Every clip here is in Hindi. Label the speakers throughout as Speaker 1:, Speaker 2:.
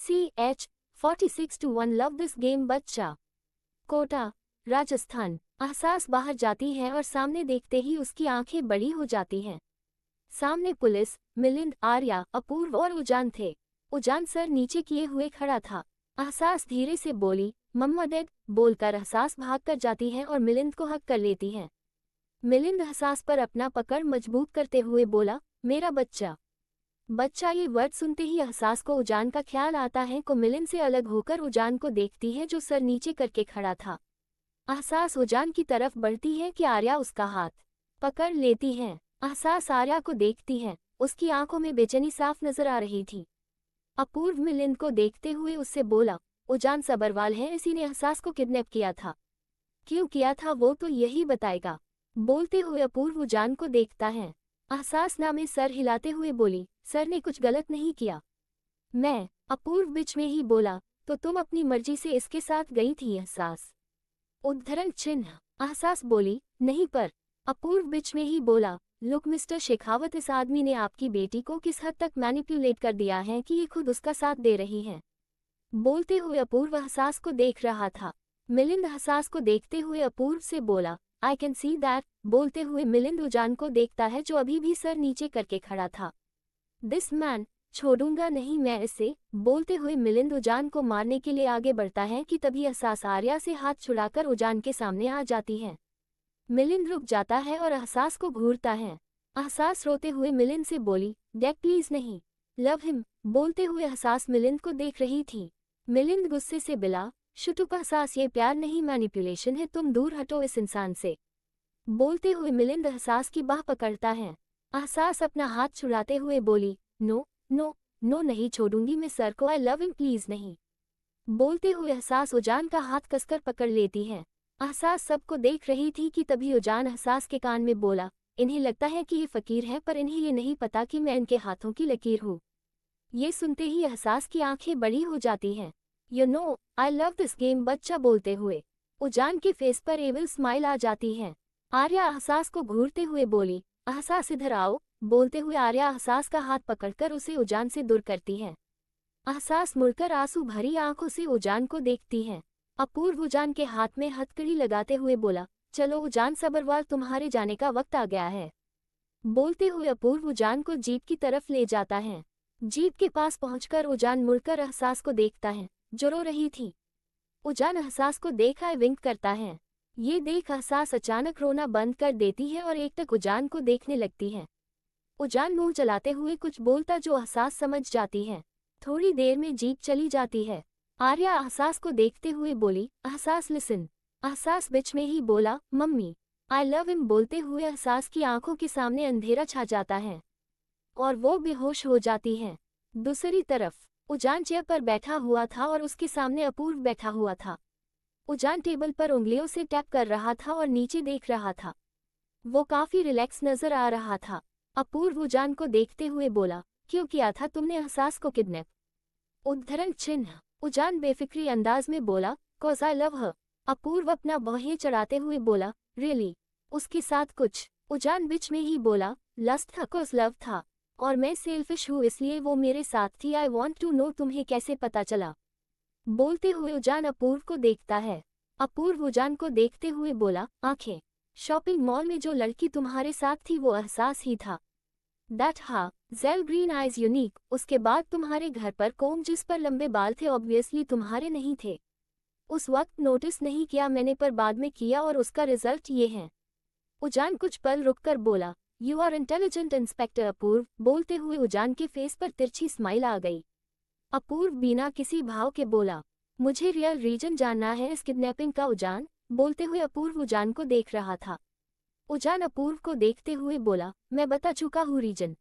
Speaker 1: CH4621 लव दिस गेम बच्चा। कोटा, राजस्थान। अहसास बाहर जाती है और सामने देखते ही उसकी आंखें बड़ी हो जाती हैं। सामने पुलिस, मिलिंद, आर्या, अपूर्व और उजान थे। उजान सर नीचे किए हुए खड़ा था। अहसास धीरे से बोली, मम्मा डैड, बोलकर अहसास भागकर जाती है और मिलिंद को हक कर लेती है। मिलिंद अहसास पर अपना पकड़ मजबूत करते हुए बोला, मेरा बच्चा। बच्चा ये वर्ड सुनते ही अहसास को उजान का ख्याल आता है को मिलिंद से अलग होकर उजान को देखती है जो सर नीचे करके खड़ा था। अहसास उजान की तरफ बढ़ती है कि आर्या उसका हाथ पकड़ लेती है। अहसास आर्या को देखती है, उसकी आंखों में बेचैनी साफ नजर आ रही थी। अपूर्व मिलिंद को देखते हुए उससे बोला, उजान सबरवाल है, इसी ने अहसास को किडनैप किया था। क्यों किया था वो तो यही बताएगा। बोलते हुए अपूर्व उजान को देखता है। अहसास नामे सर हिलाते हुए बोली, सर ने कुछ गलत नहीं किया। मैं, अपूर्व बीच में ही बोला, तो तुम अपनी मर्जी से इसके साथ गई थी अहसास। उद्धरण चिन्ह। अहसास बोली, नहीं पर। अपूर्व बीच में ही बोला, लुक मिस्टर शेखावत, इस आदमी ने आपकी बेटी को किस हद तक मैनिपुलेट कर दिया है कि ये खुद उसका साथ दे रही है। बोलते हुए अपूर्व अहसास को देख रहा था। मिलिंद अहसास को देखते हुए अपूर्व से बोला, आई कैन सी दैट। बोलते हुए मिलिंद उजान को देखता है जो अभी भी सर नीचे करके खड़ा था। दिस मैन, छोड़ूंगा नहीं मैं इसे। बोलते हुए मिलिंद उजान को मारने के लिए आगे बढ़ता है कि तभी अहसास आर्या से हाथ छुड़ाकर उजान के सामने आ जाती है। मिलिंद रुक जाता है और अहसास को घूरता है। अहसास रोते हुए मिलिंद से बोली, डैड प्लीज नहीं, लव हिम। बोलते हुए अहसास मिलिंद को देख रही थी। मिलिंद गुस्से से बिला, शुटुक अहसास, ये प्यार नहीं मैनिपुलेशन है, तुम दूर हटो इस इंसान से। बोलते हुए मिलिंद अहसास की बाह पकड़ता है। अहसास अपना हाथ छुड़ाते हुए बोली, नो नो नो, नहीं छोड़ूंगी मैं सर को, आई लव हिम प्लीज नहीं। बोलते हुए अहसास उजान का हाथ कसकर पकड़ लेती है। अहसास सबको देख रही थी कि तभी उजान अहसास के कान में बोला, इन्हें लगता है कि ये फकीर है पर इन्हें ये नहीं पता कि मैं इनके हाथों की लकीर हूँ। ये सुनते ही अहसास की आंखें बड़ी हो जाती हैं। You know I love this game बच्चा। बोलते हुए उजान के फेस पर एविल स्माइल आ जाती है। आर्या अहसास को घूरते हुए बोली, अहसास इधर आओ। बोलते हुए आर्या अहसास का हाथ पकड़कर उसे उजान से दूर करती है। अहसास मुड़कर आंसू भरी आंखों से उजान को देखती है। अपूर्व उजान के हाथ में हथकड़ी लगाते हुए बोला, चलो उजान सबरवाल, तुम्हारे जाने का वक्त आ गया है। बोलते हुए अपूर्व उजान को जीप की तरफ ले जाता है। जीप के पास पहुंचकर उजान मुड़कर अहसास को देखता है जो रो रही थी। उजान अहसास को देख आई विंक करता है। ये देख अहसास अचानक रोना बंद कर देती है और एकटक उजान को देखने लगती है। उजान मुंह चलाते हुए कुछ बोलता जो अहसास समझ जाती है। थोड़ी देर में जीप चली जाती है। आर्या अहसास को देखते हुए बोली, अहसास लिसन। अहसास बीच में ही बोला, मम्मी आई लव हिम। बोलते हुए अहसास की आंखों के सामने अंधेरा छा जाता है और वो बेहोश हो जाती है। दूसरी तरफ उजान चेयर पर बैठा हुआ था और उसके सामने अपूर्व बैठा हुआ था। उजान टेबल पर उंगलियों से टैप कर रहा था और नीचे देख रहा था। वो काफी रिलैक्स नजर आ रहा था। अपूर्व उजान को देखते हुए बोला, क्यों किया था तुमने अहसास को किडनैप? उद्धरण चिन्ह। उजान बेफिक्री अंदाज में बोला, कॉज आई लव हर। अपूर्व अपना बाहें चढ़ाते हुए बोला, रियली? उसके साथ कुछ? उजान बीच में ही बोला, लस्ट था, कॉज लव था, और मैं सेल्फिश हूँ इसलिए वो मेरे साथ थी। आई वॉन्ट टू नो, तुम्हें कैसे पता चला? बोलते हुए उजान अपूर्व को देखता है। अपूर्व उजान को देखते हुए बोला, आंखें। शॉपिंग मॉल में जो लड़की तुम्हारे साथ थी वो अहसास ही था। दैट हा, जेल ग्रीन आइज यूनिक। उसके बाद तुम्हारे घर पर कोम जिस पर लंबे बाल थे ऑब्वियसली तुम्हारे नहीं थे। उस वक्त नोटिस नहीं किया मैंने पर बाद में किया और उसका रिजल्ट ये है। उजान कुछ पल रुककर बोला, यू आर इंटेलिजेंट इंस्पेक्टर अपूर्व। बोलते हुए उजान के फेस पर तिरछी स्माइल आ गई। अपूर्व बिना किसी भाव के बोला, मुझे रियल रीजन जानना है इस किडनैपिंग का। उजान बोलते हुए अपूर्व उजान को देख रहा था। उजान अपूर्व को देखते हुए बोला, मैं बता चुका हूँ रीजन।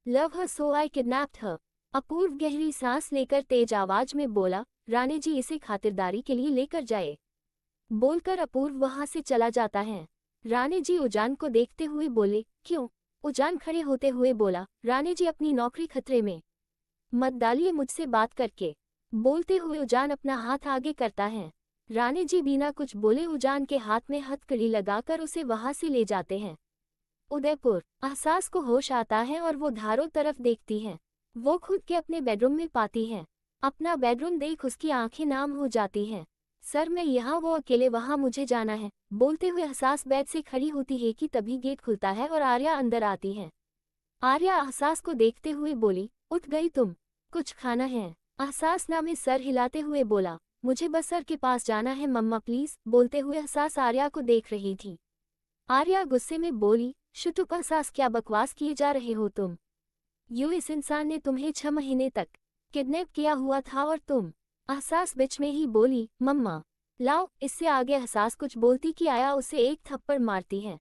Speaker 1: लव हर सो आई किडनैप्ड हर। अपूर्व गहरी सांस लेकर तेज आवाज में बोला, रानी जी इसे खातिरदारी के लिए लेकर जाए। बोलकर अपूर्व वहां से चला जाता है। रानी जी उजान को देखते हुए बोले, क्यों? उजान खड़े होते हुए बोला, रानी जी अपनी नौकरी खतरे में मत डालिए मुझसे बात करके। बोलते हुए उजान अपना हाथ आगे करता है। रानी जी बिना कुछ बोले उजान के हाथ में हथकड़ी लगाकर उसे वहां से ले जाते हैं। उदयपुर। अहसास को होश आता है और वो धारों तरफ देखती है। वो खुद के अपने बेडरूम में पाती है। अपना बेडरूम देख उसकी आंखें नाम हो जाती हैं। सर मैं यहाँ, वो अकेले वहाँ, मुझे जाना है। बोलते हुए अहसास बेड से खड़ी होती है कि तभी गेट खुलता है और आर्या अंदर आती है। आर्या अहसास को देखते हुए बोली, उठ गई तुम? कुछ खाना है? अहसास ना में सर हिलाते हुए बोला, मुझे बस सर के पास जाना है मम्मा प्लीज। बोलते हुए अहसास आर्या को देख रही थी। आर्या गुस्से में बोली, शुटुक अहसास, क्या बकवास किए जा रहे हो तुम? इस इंसान ने तुम्हें 6 महीने तक किडनैप किया हुआ था और तुम। अहसास बीच में ही बोली, मम्मा लाओ। इससे आगे अहसास कुछ बोलती कि आया उसे एक थप्पड़ मारती है।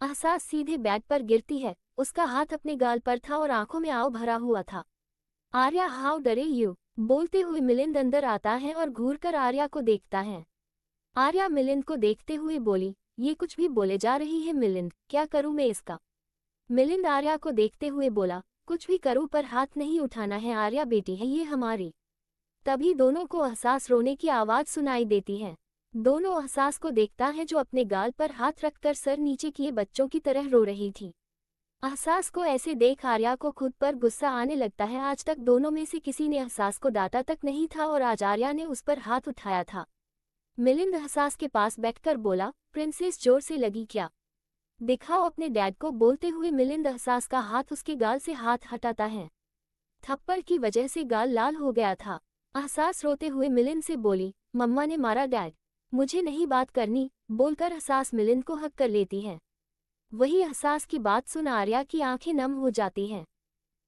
Speaker 1: अहसास सीधे बेड पर गिरती है। उसका हाथ अपने गाल पर था और आंखों में आव भरा हुआ था। आर्या, हाउ डरे यू? बोलते हुए मिलिंद अंदर आता है और घूरकर आर्या को देखता है। आर्या मिलिंद को देखते हुए बोली, ये कुछ भी बोले जा रही है मिलिंद, क्या करूं मैं इसका? मिलिंद आर्या को देखते हुए बोला, कुछ भी करूं पर हाथ नहीं उठाना है। आर्या बेटी है ये हमारी। तभी दोनों को अहसास रोने की आवाज सुनाई देती है। दोनों अहसास को देखता है जो अपने गाल पर हाथ रखकर सर नीचे किए बच्चों की तरह रो रही थी। अहसास को ऐसे देख आर्या को खुद पर गुस्सा आने लगता है। आज तक दोनों में से किसी ने अहसास को डांटा तक नहीं था और आज आर्या ने उस पर हाथ उठाया था। मिलिंद अहसास के पास बैठकर बोला, प्रिंसेस जोर से लगी क्या? दिखाओ अपने डैड को। बोलते हुए मिलिंद अहसास का हाथ उसके गाल से हाथ हटाता है। थप्पड़ की वजह से गाल लाल हो गया था। अहसास रोते हुए मिलिंद से बोली, मम्मा ने मारा डैड, मुझे नहीं बात करनी। बोलकर अहसास मिलिंद को हक कर लेती है। वही अहसास की बात सुन आर्या की आंखें नम हो जाती हैं।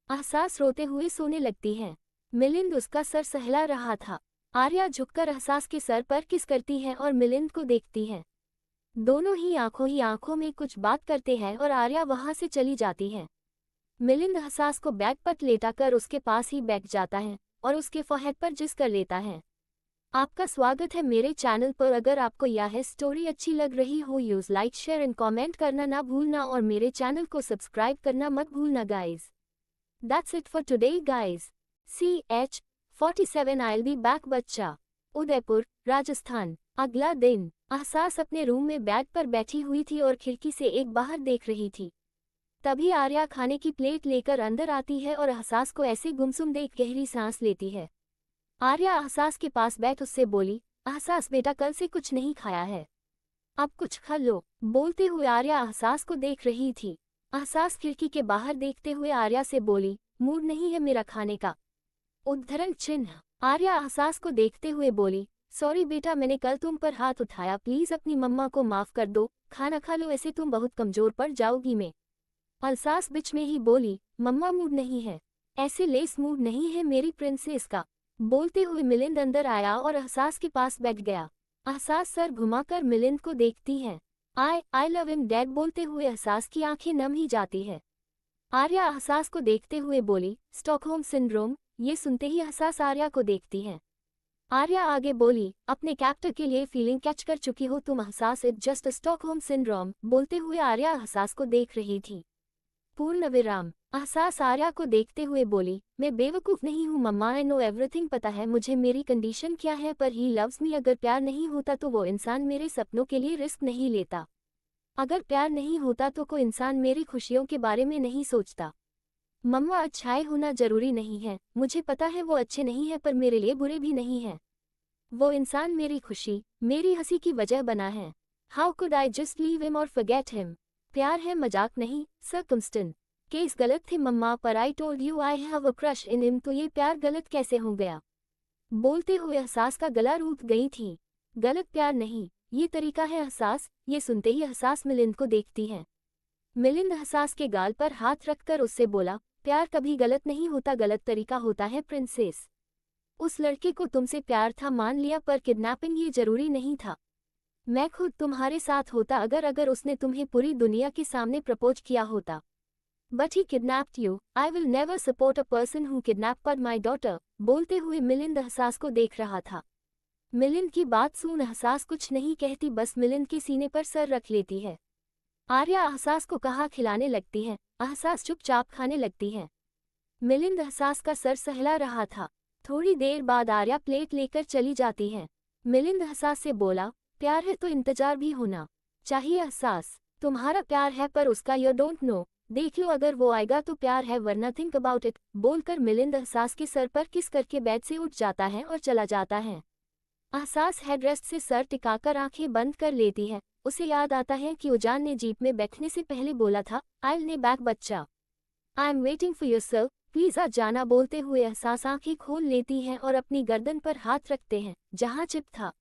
Speaker 1: अहसास रोते हुए सोने लगती है। मिलिंद उसका सर सहला रहा था। आर्या झुककर अहसास के सर पर किस करती है और मिलिंद को देखती है। दोनों ही आंखों में कुछ बात करते हैं और आर्या वहां से चली जाती है। मिलिंद अहसास को बैग पर लेटाकर उसके पास ही बैठ जाता है और उसके फोरहेड पर जिस कर लेता है। आपका स्वागत है मेरे चैनल पर। अगर आपको यह स्टोरी अच्छी लग रही हो use like share and comment करना ना भूलना और मेरे चैनल को सब्सक्राइब करना मत भूलना guys. That's it for today guys. CH47 I'll be back बच्चा। उदयपुर, राजस्थान। अगला दिन। अहसास अपने रूम में बेड पर बैठी हुई थी और खिड़की से एक बाहर देख रही थी। तभी आर्या खाने की प्लेट लेकर अंदर आती है और अहसास को ऐसे गुमसुम देख गहरी सांस लेती है। आर्या अहसास के पास बैठ उससे बोली, अहसास बेटा कल से कुछ नहीं खाया है, अब कुछ खा लो। बोलते हुए आर्या अहसास को देख रही थी। अहसास खिड़की के बाहर देखते हुए आर्या से बोली, मूड नहीं है मेरा खाने का। उद्धरण चिन्ह। आर्या अहसास को देखते हुए बोली, सॉरी बेटा मैंने कल तुम पर हाथ उठाया, प्लीज अपनी मम्मा को माफ कर दो, खाना खा लो, ऐसे तुम बहुत कमजोर पड़ जाओगी। मैं अहसास बीच में ही बोली, मम्मा मूड नहीं है, ऐसे लेस मूड नहीं है मेरी प्रिंसेस का। बोलते हुए मिलिंद अंदर आया और अहसास के पास बैठ गया। अहसास सर घुमाकर मिलिंद को देखती है। I love him dad. बोलते हुए अहसास की आंखें नम ही जाती है। आर्या अहसास को देखते हुए बोली, स्टॉकहोम सिंड्रोम। ये सुनते ही अहसास आर्या को देखती है। आर्या आगे बोली, अपने कैप्टर के लिए फीलिंग कैच कर चुकी हो तुम अहसास, इट जस्ट स्टॉकहोम सिंड्रोम। बोलते हुए आर्या अहसास को देख रही थी। पूर्ण विराम। अहसास आर्या को देखते हुए बोली, मैं बेवकूफ नहीं हूँ मम्मा, आई नो एवरीथिंग, पता है मुझे मेरी कंडीशन क्या है, पर ही लव्स मी। अगर प्यार नहीं होता तो वो इंसान मेरे सपनों के लिए रिस्क नहीं लेता। अगर प्यार नहीं होता तो कोई इंसान मेरी खुशियों के बारे में नहीं सोचता। मम्मा अच्छाई होना जरूरी नहीं है, मुझे पता है वो अच्छे नहीं है पर मेरे लिए बुरे भी नहीं है। वो इंसान मेरी खुशी, मेरी हंसी की वजह बना है। How could I just leave him और फॉरगेट हिम। प्यार है, मजाक नहीं। सर्कमस्टेंस केस गलत थे मम्मा, पर I told you I have a crush in him, तो ये प्यार गलत कैसे हो गया? बोलते हुए अहसास का गला रूठ गई थी। गलत प्यार नहीं, ये तरीका है अहसास। ये सुनते ही अहसास मिलिंद को देखती है। मिलिंद अहसास के गाल पर हाथ रखकर उससे बोला, प्यार कभी गलत नहीं होता, गलत तरीका होता है प्रिंसेस। उस लड़के को तुमसे प्यार था मान लिया, पर किडनैपिंग ये जरूरी नहीं था। मैं खुद तुम्हारे साथ होता अगर उसने तुम्हें पूरी दुनिया के सामने प्रपोज किया होता। But he kidnapped you. I will never support a person who kidnapped my daughter. बोलते हुए मिलिंद अहसास को देख रहा था। मिलिंद की बात सुन अहसास कुछ नहीं कहती, बस मिलिंद के सीने पर सर रख लेती है। आर्या अहसास को कहा खिलाने लगती है। अहसास चुपचाप खाने लगती है। मिलिंद अहसास का सर सहला रहा था। थोड़ी देर बाद आर्या प्लेट लेकर चली जाती है। मिलिंद अहसास से बोला, प्यार है तो इंतजार भी होना चाहिए अहसास। तुम्हारा प्यार है पर उसका यू डोंट नो। देख लो अगर वो आएगा तो प्यार है वरना थिंक अबाउट इट, बोलकर मिलिंद अहसास के सर पर किस करके बेड से उठ जाता है और चला जाता है। अहसास हेडरेस्ट से सर टिकाकर आंखें बंद कर लेती है। उसे याद आता है कि उजान ने जीप में बैठने से पहले बोला था, आई विल बी बैक बच्चा, I am waiting for your sir, please आ जाना। बोलते हुए एहसास आंखें खोल लेती हैं और अपनी गर्दन पर हाथ रखते हैं जहां चिप था।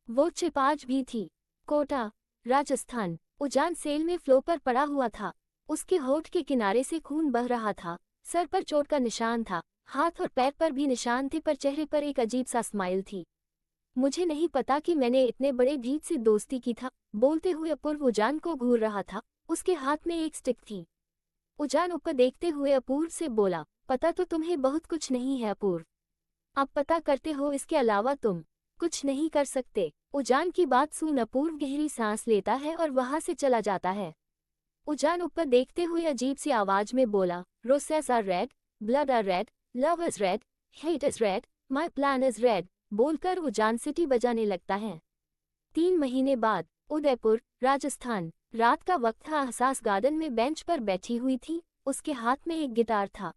Speaker 1: वो चिप आज भी थी। कोटा, राजस्थान। उजान सेल में फ्लो पर पड़ा हुआ था। उसके होठ के किनारे से खून बह रहा था। सर पर चोट का निशान था, हाथ और पैर पर भी निशान थे, पर चेहरे पर एक अजीब सा स्माइल थी। मुझे नहीं पता कि मैंने इतने बड़े भीड़ से दोस्ती की था, बोलते हुए अपूर्व उजान को घूर रहा था। उसके हाथ में एक स्टिक थी। उजान ऊपर देखते हुए अपूर्व से बोला, पता तो तुम्हें बहुत कुछ नहीं है अपूर्व, अब पता करते हो इसके अलावा तुम कुछ नहीं कर सकते। उजान की बात सुन अपूर्व गहरी सांस लेता है और वहां से चला जाता है। उजान ऊपर देखते हुए अजीब सी आवाज में बोला, roses are red, blood are red, love is red, hate is red, my plan is red, बोलकर उजान सिटी बजाने लगता है। 3 महीने बाद, उदयपुर, राजस्थान। रात का वक्त था। एहसास गार्डन में बेंच पर बैठी हुई थी। उसके हाथ में एक गिटार था।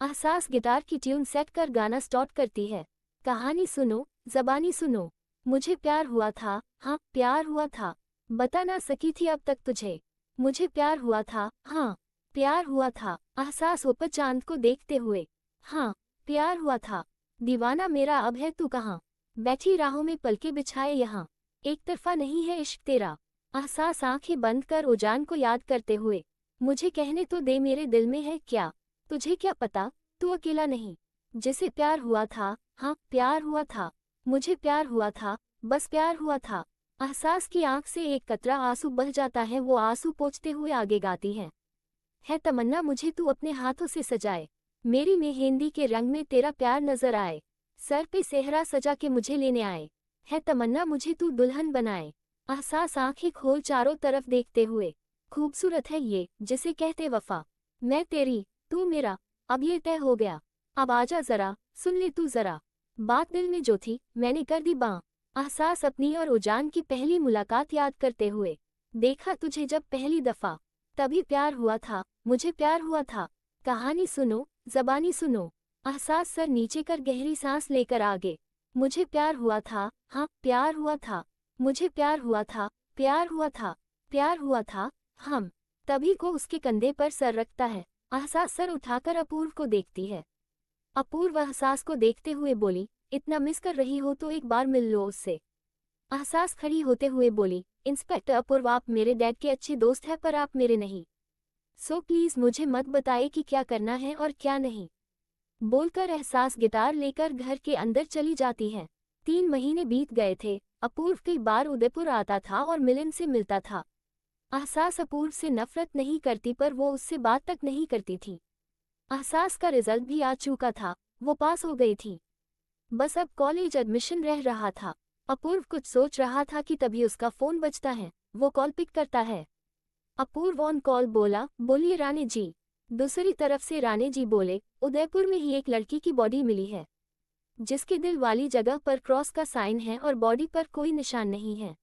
Speaker 1: एहसास गिटार की ट्यून सेट कर गाना स्टार्ट करती है। कहानी सुनो, ज़बानी सुनो, मुझे प्यार हुआ था, हाँ प्यार हुआ था, बता ना सकी थी अब तक तुझे, मुझे प्यार हुआ था, हाँ प्यार हुआ था। एहसास ऊपर चांद को देखते हुए, हाँ प्यार हुआ था, दीवाना मेरा अब है तू कहाँ, बैठी राहों में पलके बिछाए यहाँ, एक तरफा नहीं है इश्क तेरा। एहसास आंखें बंद कर उजान को याद करते हुए, मुझे कहने तो दे मेरे दिल में है क्या, तुझे क्या पता, तू अकेला नहीं, जिसे प्यार हुआ था, हाँ प्यार हुआ था, मुझे प्यार हुआ था, बस प्यार हुआ था। एहसास की आंख से एक कतरा आंसू बह जाता है। वो आंसू पोंछते हुए आगे गाती है तमन्ना मुझे तू अपने हाथों से सजाए, मेरी मेहंदी के रंग में तेरा प्यार नजर आए, सर पे सेहरा सजा के मुझे लेने आए, है तमन्ना मुझे तू दुल्हन बनाए। एहसास आंखें खोल चारों तरफ देखते हुए, खूबसूरत है ये जिसे कहते वफा, मैं तेरी तू मेरा, अब ये तय हो गया, अब आजा जरा सुन ले तू जरा, बात दिल में जो थी मैंने कर दी बां। एहसास अपनी और उजान की पहली मुलाकात याद करते हुए, देखा तुझे जब पहली दफा, तभी प्यार हुआ था, मुझे प्यार हुआ था, कहानी सुनो, ज़बानी सुनो। एहसास सर नीचे कर गहरी सांस लेकर आगे, मुझे प्यार हुआ था, हाँ प्यार हुआ था, मुझे प्यार हुआ था, प्यार हुआ था, प्यार हुआ था, हम। तभी को उसके कंधे पर सर रखता है। एहसास सर उठाकर अपूर्व को देखती है। अपूर्व एहसास को देखते हुए बोली, इतना मिस कर रही हो तो एक बार मिल लो उससे। एहसास खड़ी होते हुए बोली, इंस्पेक्टर अपूर्व आप मेरे डैड के अच्छे दोस्त हैं पर आप मेरे नहीं, सो प्लीज मुझे मत बताइए कि क्या करना है और क्या नहीं, बोलकर एहसास गिटार लेकर घर के अंदर चली जाती है। 3 महीने बीत गए थे। अपूर्व कई बार उदयपुर आता था और मिलिंद से मिलता था। एहसास अपूर्व से नफरत नहीं करती पर वो उससे बात तक नहीं करती थी। एहसास का रिजल्ट भी आ चुका था, वो पास हो गई थी, बस अब कॉलेज एडमिशन रह रहा था। अपूर्व कुछ सोच रहा था कि तभी उसका फोन बजता है। वो कॉल पिक करता है। अपूर्व ऑन कॉल बोला, बोलिए रानी जी। दूसरी तरफ से रानी जी बोले, उदयपुर में ही एक लड़की की बॉडी मिली है जिसके दिल वाली जगह पर क्रॉस का साइन है और बॉडी पर कोई निशान नहीं है।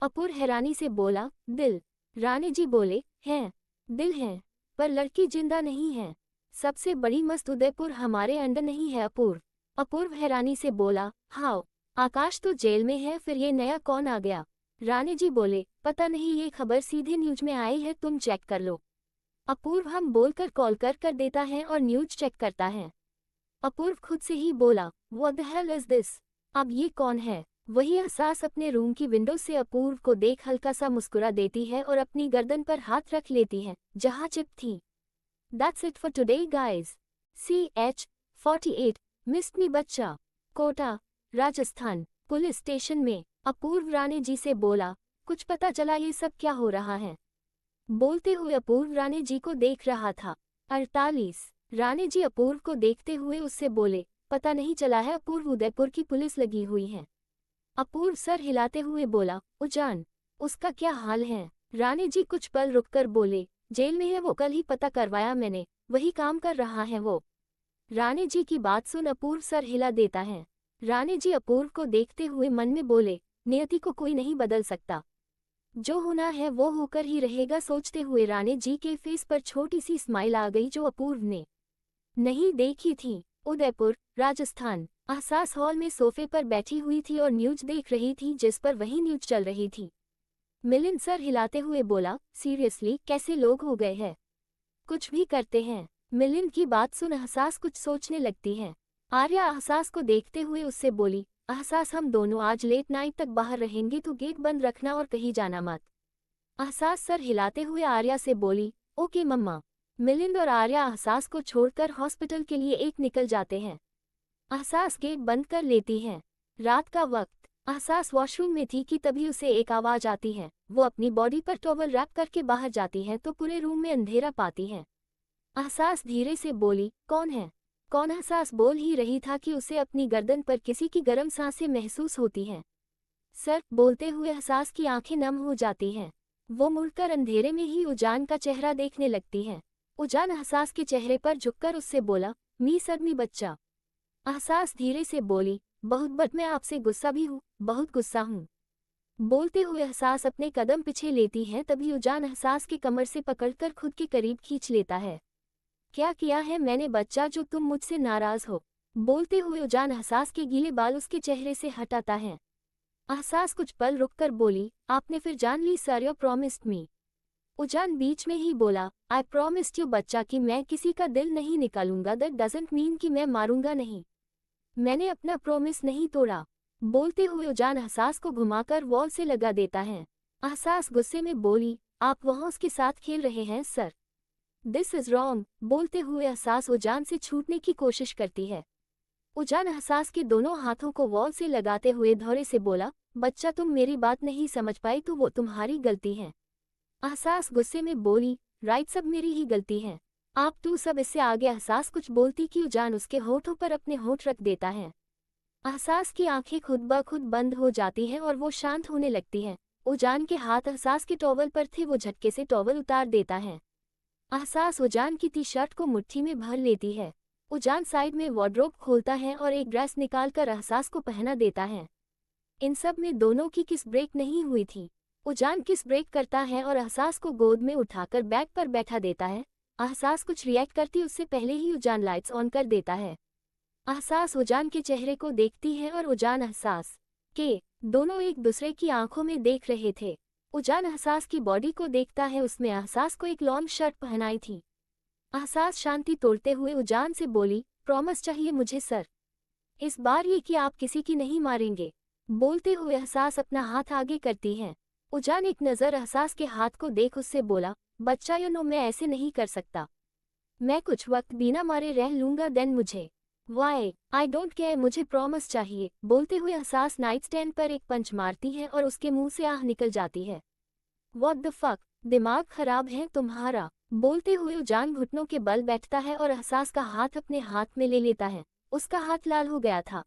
Speaker 1: अपूर्व हैरानी से बोला, दिल? रानी जी बोले, हैं, दिल है पर लड़की जिंदा नहीं है। सबसे बड़ी मस्त उदयपुर हमारे अंडर नहीं है अपूर्व। अपूर्व हैरानी से बोला, हाउ? आकाश तो जेल में है, फिर ये नया कौन आ गया? रानी जी बोले, पता नहीं, ये खबर सीधे न्यूज में आई है, तुम चेक कर लो। अपूर्व हम बोलकर कॉल कर देता है और न्यूज चेक करता है। अपूर्व खुद से ही बोला, what the hell is this? अब ये कौन है? वही एहसास अपने रूम की विंडो से अपूर्व को देख हल्का सा मुस्कुरा देती है और अपनी गर्दन पर हाथ रख लेती है जहां चिप थी। That's it for today guys. CH-48 missed मी बच्चा। कोटा, राजस्थान। पुलिस स्टेशन में अपूर्व रानी जी से बोला, कुछ पता चला ये सब क्या हो रहा है? बोलते हुए अपूर्व रानी जी को देख रहा था। 48। रानी जी अपूर्व को देखते हुए उससे बोले, पता नहीं चला है अपूर्व, उदयपुर की पुलिस लगी हुई है। अपूर्व सर हिलाते हुए बोला, उजान, उसका क्या हाल है? रानी जी कुछ पल रुककर बोले, जेल में है वो, कल ही पता करवाया मैंने, वही काम कर रहा है वो। रानी जी की बात सुन अपूर्व सर हिला देता है। रानी जी अपूर्व को देखते हुए मन में बोले, नियति को कोई नहीं बदल सकता। जो होना है वो होकर ही रहेगा, सोचते हुए राणे जी के फेस पर छोटी सी स्माइल आ गई जो अपूर्व ने नहीं देखी थी। उदयपुर, राजस्थान। अहसास हॉल में सोफे पर बैठी हुई थी और न्यूज देख रही थी जिस पर वही न्यूज चल रही थी। मिलिंद सर हिलाते हुए बोला, सीरियसली कैसे लोग हो गए हैं, कुछ भी करते हैं। मिलिंद की बात सुन अहसास कुछ सोचने लगती है। आर्या अहसास को देखते हुए उससे बोली, अहसास हम दोनों आज लेट नाइट तक बाहर रहेंगे तो गेट बंद रखना और कहीं जाना मत। अहसास सर हिलाते हुए आर्या से बोली, ओके मम्मा। मिलिंद और आर्या अहसास को छोड़कर हॉस्पिटल के लिए एक निकल जाते हैं। अहसास गेट बंद कर लेती है। रात का वक्त। अहसास वॉशरूम में थी कि तभी उसे एक आवाज आती है। वो अपनी बॉडी पर टॉवल रैप करके बाहर जाती है तो पूरे रूम में अंधेरा पाती है। अहसास धीरे से बोली, कौन है? कौन? अहसास बोल ही रही था कि उसे अपनी गर्दन पर किसी की गर्म सांसें महसूस होती हैं। सर, बोलते हुए अहसास की आंखें नम हो जाती हैं। वो मुड़कर अंधेरे में ही उजान का चेहरा देखने लगती है। उजान अहसास के चेहरे पर झुककर उससे बोला, मी सर मी बच्चा। अहसास धीरे से बोली, बहुत बट मैं आपसे गुस्सा भी हूँ, बहुत गुस्सा हूँ। बोलते हुए अहसास अपने कदम पीछे लेती है तभी उजान अहसास की कमर से पकड़कर खुद के करीब खींच लेता है। क्या किया है मैंने बच्चा जो तुम मुझसे नाराज हो? बोलते हुए उजान अहसास के गीले बाल उसके चेहरे से हटाता है। अहसास कुछ पल रुककर बोली, आपने फिर जान ली सर, यू प्रॉमिस्ड मी। उजान बीच में ही बोला, आई प्रॉमिस्ड यू बच्चा कि मैं किसी का दिल नहीं निकालूंगा, दैट डजंट मीन कि मैं मारूंगा नहीं। मैंने अपना प्रॉमिस नहीं तोड़ा। बोलते हुए उजान अहसास को घुमाकर वॉल से लगा देता है। अहसास गुस्से में बोली, आप वहाँ उसके साथ खेल रहे हैं सर, दिस इज रॉन्ग। बोलते हुए अहसास उजान से छूटने की कोशिश करती है। उजान अहसास के दोनों हाथों को वॉल से लगाते हुए धौरे से बोला, बच्चा तुम मेरी बात नहीं समझ पाई तो वो तुम्हारी गलती है। अहसास गुस्से में बोली, राइट, सब मेरी ही गलती है। आप तू सब इससे आगे अहसास कुछ बोलती कि उजान उसके होठों पर अपने होठ रख देता है। अहसास की आंखें खुद ब खुद बंद हो जाती हैं और वो शांत होने लगती है। उजान के हाथ अहसास के टॉवल पर थे, वो झटके से टॉवल उतार देता है। अहसास उजान की टी शर्ट को मुट्ठी में भर लेती है। उजान साइड में वार्डरोब खोलता है और एक ड्रेस निकालकर अहसास को पहना देता है। इन सब में दोनों की किस ब्रेक नहीं हुई थी। उजान किस ब्रेक करता है और अहसास को गोद में उठाकर बैग पर बैठा देता है। अहसास कुछ रिएक्ट करती उससे पहले ही उजान लाइट्स ऑन कर देता है। अहसास उजान के चेहरे को देखती है और उजान अहसास के दोनों एक दूसरे की आंखों में देख रहे थे। उजान अहसास की बॉडी को देखता है, उसमें अहसास को एक लॉन्ग शर्ट पहनाई थी। अहसास शांति तोड़ते हुए उजान से बोली, प्रॉमिस चाहिए मुझे सर, इस बार ये कि आप किसी की नहीं मारेंगे। बोलते हुए अहसास अपना हाथ आगे करती है। उजान एक नज़र अहसास के हाथ को देख उससे बोला, बच्चा यू नो मैं ऐसे नहीं कर सकता, मैं कुछ वक्त बिना मारे रह लूंगा देन मुझे वाई आई डोंट केयर, मुझे प्रॉमिस चाहिए। बोलते हुए अहसास नाइट स्टैंड पर एक पंच मारती है और उसके मुंह से आह निकल जाती है। व्हाट द फक, दिमाग खराब है तुम्हारा? बोलते हुए उजान घुटनों के बल बैठता है और अहसास का हाथ अपने हाथ में ले लेता है। उसका हाथ लाल हो गया था।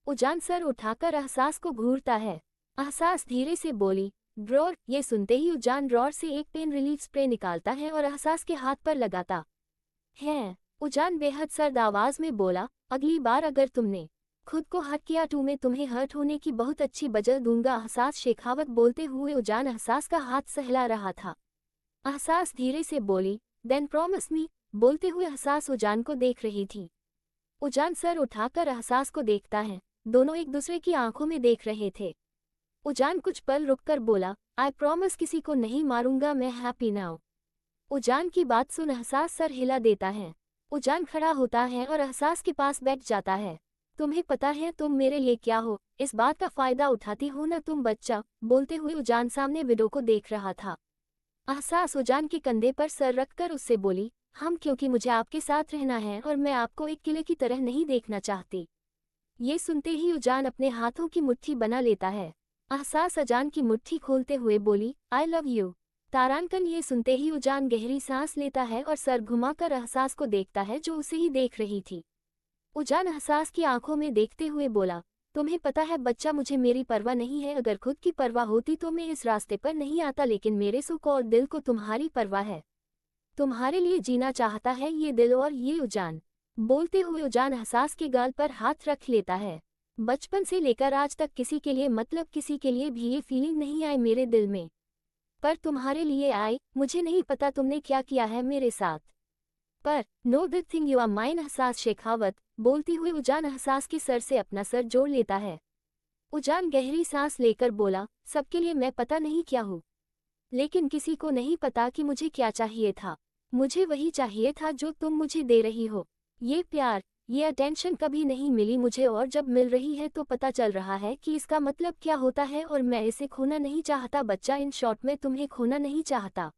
Speaker 1: उजान सर उठाकर अहसास को घूरता है। अहसास धीरे से बोली, ड्रॉर। ये सुनते ही उजान ड्रॉर से एक पेन रिलीफ स्प्रे निकालता है और अहसास के हाथ पर लगाता है। उजान बेहद सर्द आवाज में बोला, अगली बार अगर तुमने खुद को हर्ट किया तो मैं तुम्हें हर्ट होने की बहुत अच्छी बजल दूंगा। अहसास शेखावत बोलते हुए उजान अहसास का हाथ सहला रहा था। अहसास धीरे से बोली, देन प्रॉमिस मी। बोलते हुए अहसास उजान को देख रही थी। उजान सर उठाकर अहसास को देखता है। दोनों एक दूसरे की आंखों में देख रहे थे। उजान कुछ पल रुककर बोला, आई प्रॉमिस किसी को नहीं मारूंगा, मैं हैप्पी नाउ। उजान की बात सुन अहसास सर हिला देता है। उजान खड़ा होता है और अहसास के पास बैठ जाता है। तुम्हें पता है तुम मेरे लिए क्या हो, इस बात का फायदा उठाती हो ना तुम बच्चा। बोलते हुए उजान सामने विडो को देख रहा था। अहसास उजान के कंधे पर सर रखकर उससे बोली, हम क्योंकि मुझे आपके साथ रहना है और मैं आपको एक किले की तरह नहीं देखना चाहती। ये सुनते ही उजान अपने हाथों की मुट्ठी बना लेता है। अहसास उजान की मुट्ठी खोलते हुए बोली, आई लव यू तारानकन। ये सुनते ही उजान गहरी सांस लेता है और सर घुमाकर अहसास को देखता है जो उसे ही देख रही थी। उजान अहसास की आंखों में देखते हुए बोला, तुम्हें पता है बच्चा मुझे मेरी परवाह नहीं है, अगर खुद की परवाह होती तो मैं इस रास्ते पर नहीं आता, लेकिन मेरे सुख और दिल को तुम्हारी परवाह है। तुम्हारे लिए जीना चाहता है ये दिल और ये उजान। बोलते हुए उजान अहसास के गाल पर हाथ रख लेता है। बचपन से लेकर आज तक किसी के लिए मतलब किसी के लिए भी ये फीलिंग नहीं आई मेरे दिल में। पर तुम्हारे लिए आई। मुझे नहीं पता तुमने क्या किया है मेरे साथ, पर no this thing you are mine. Ehsaas Shekhawat बोलती हुई उजान एहसास के सर से अपना सर जोड़ लेता है। उजान गहरी सांस लेकर बोला, सबके लिए मैं पता नहीं क्या हूँ, लेकिन किसी को नहीं पता कि मुझे क्या चाहिए था। मुझे वही चाहिए था जो तुम मुझे दे रही हो। ये प्यार, ये अटेंशन कभी नहीं मिली मुझे, और जब मिल रही है तो पता चल रहा है कि इसका मतलब क्या होता है, और मैं इसे खोना नहीं चाहता बच्चा। इन शॉर्ट में तुम्हें खोना नहीं चाहता।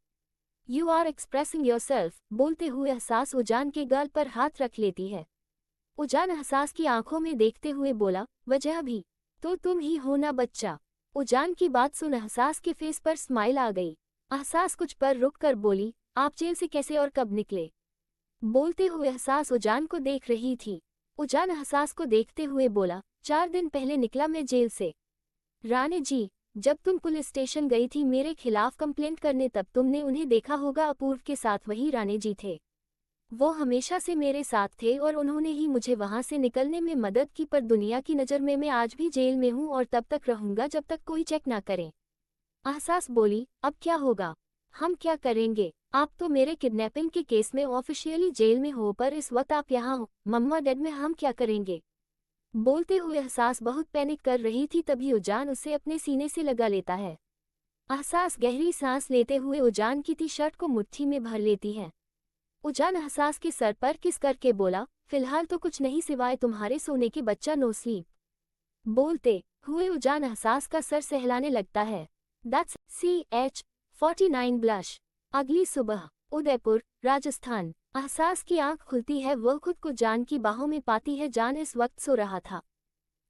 Speaker 1: You are expressing yourself. बोलते हुए एहसास उजान के गाल पर हाथ रख लेती है। उजान एहसास की आंखों में देखते हुए बोला, वजह भी तो तुम ही हो ना बच्चा। उजान की बात सुन एहसास के फेस पर स्माइल आ गई। एहसास कुछ पर रुक कर बोली, आप जेल से कैसे और कब निकले? बोलते हुए एहसास उजान को देख रही थी। उजान एहसास को देखते हुए बोला, 4 दिन पहले निकला मैं जेल से। राणे जी, जब तुम पुलिस स्टेशन गई थी मेरे खिलाफ कंप्लेंट करने, तब तुमने उन्हें देखा होगा। अपूर्व के साथ वही राणे जी थे। वो हमेशा से मेरे साथ थे और उन्होंने ही मुझे वहां से निकलने में मदद की, पर दुनिया की नज़र में मैं आज भी जेल में हूं और तब तक रहूंगा जब तक कोई चेक ना करे। एहसास बोली, अब क्या होगा? हम क्या करेंगे? आप तो मेरे किडनैपिंग के केस में ऑफिशियली जेल में हो, पर इस वक्त आप यहाँ हो। मम्मा डेड में हम क्या करेंगे? बोलते हुए एहसास बहुत पैनिक कर रही थी, तभी उजान उसे अपने सीने से लगा लेता है। एहसास गहरी सांस लेते हुए उजान की टी शर्ट को मुट्ठी में भर लेती है। उजान एहसास के सर पर किस करके बोला, फिलहाल तो कुछ नहीं सिवाय तुम्हारे सोने के बच्चा, नो स्लीप। बोलते हुए उजान एहसास का सर सहलाने लगता है। That's CH-49 blush. अगली सुबह उदयपुर, राजस्थान। एहसास की आंख खुलती है, वह खुद को जान की बाहों में पाती है। जान इस वक्त सो रहा था।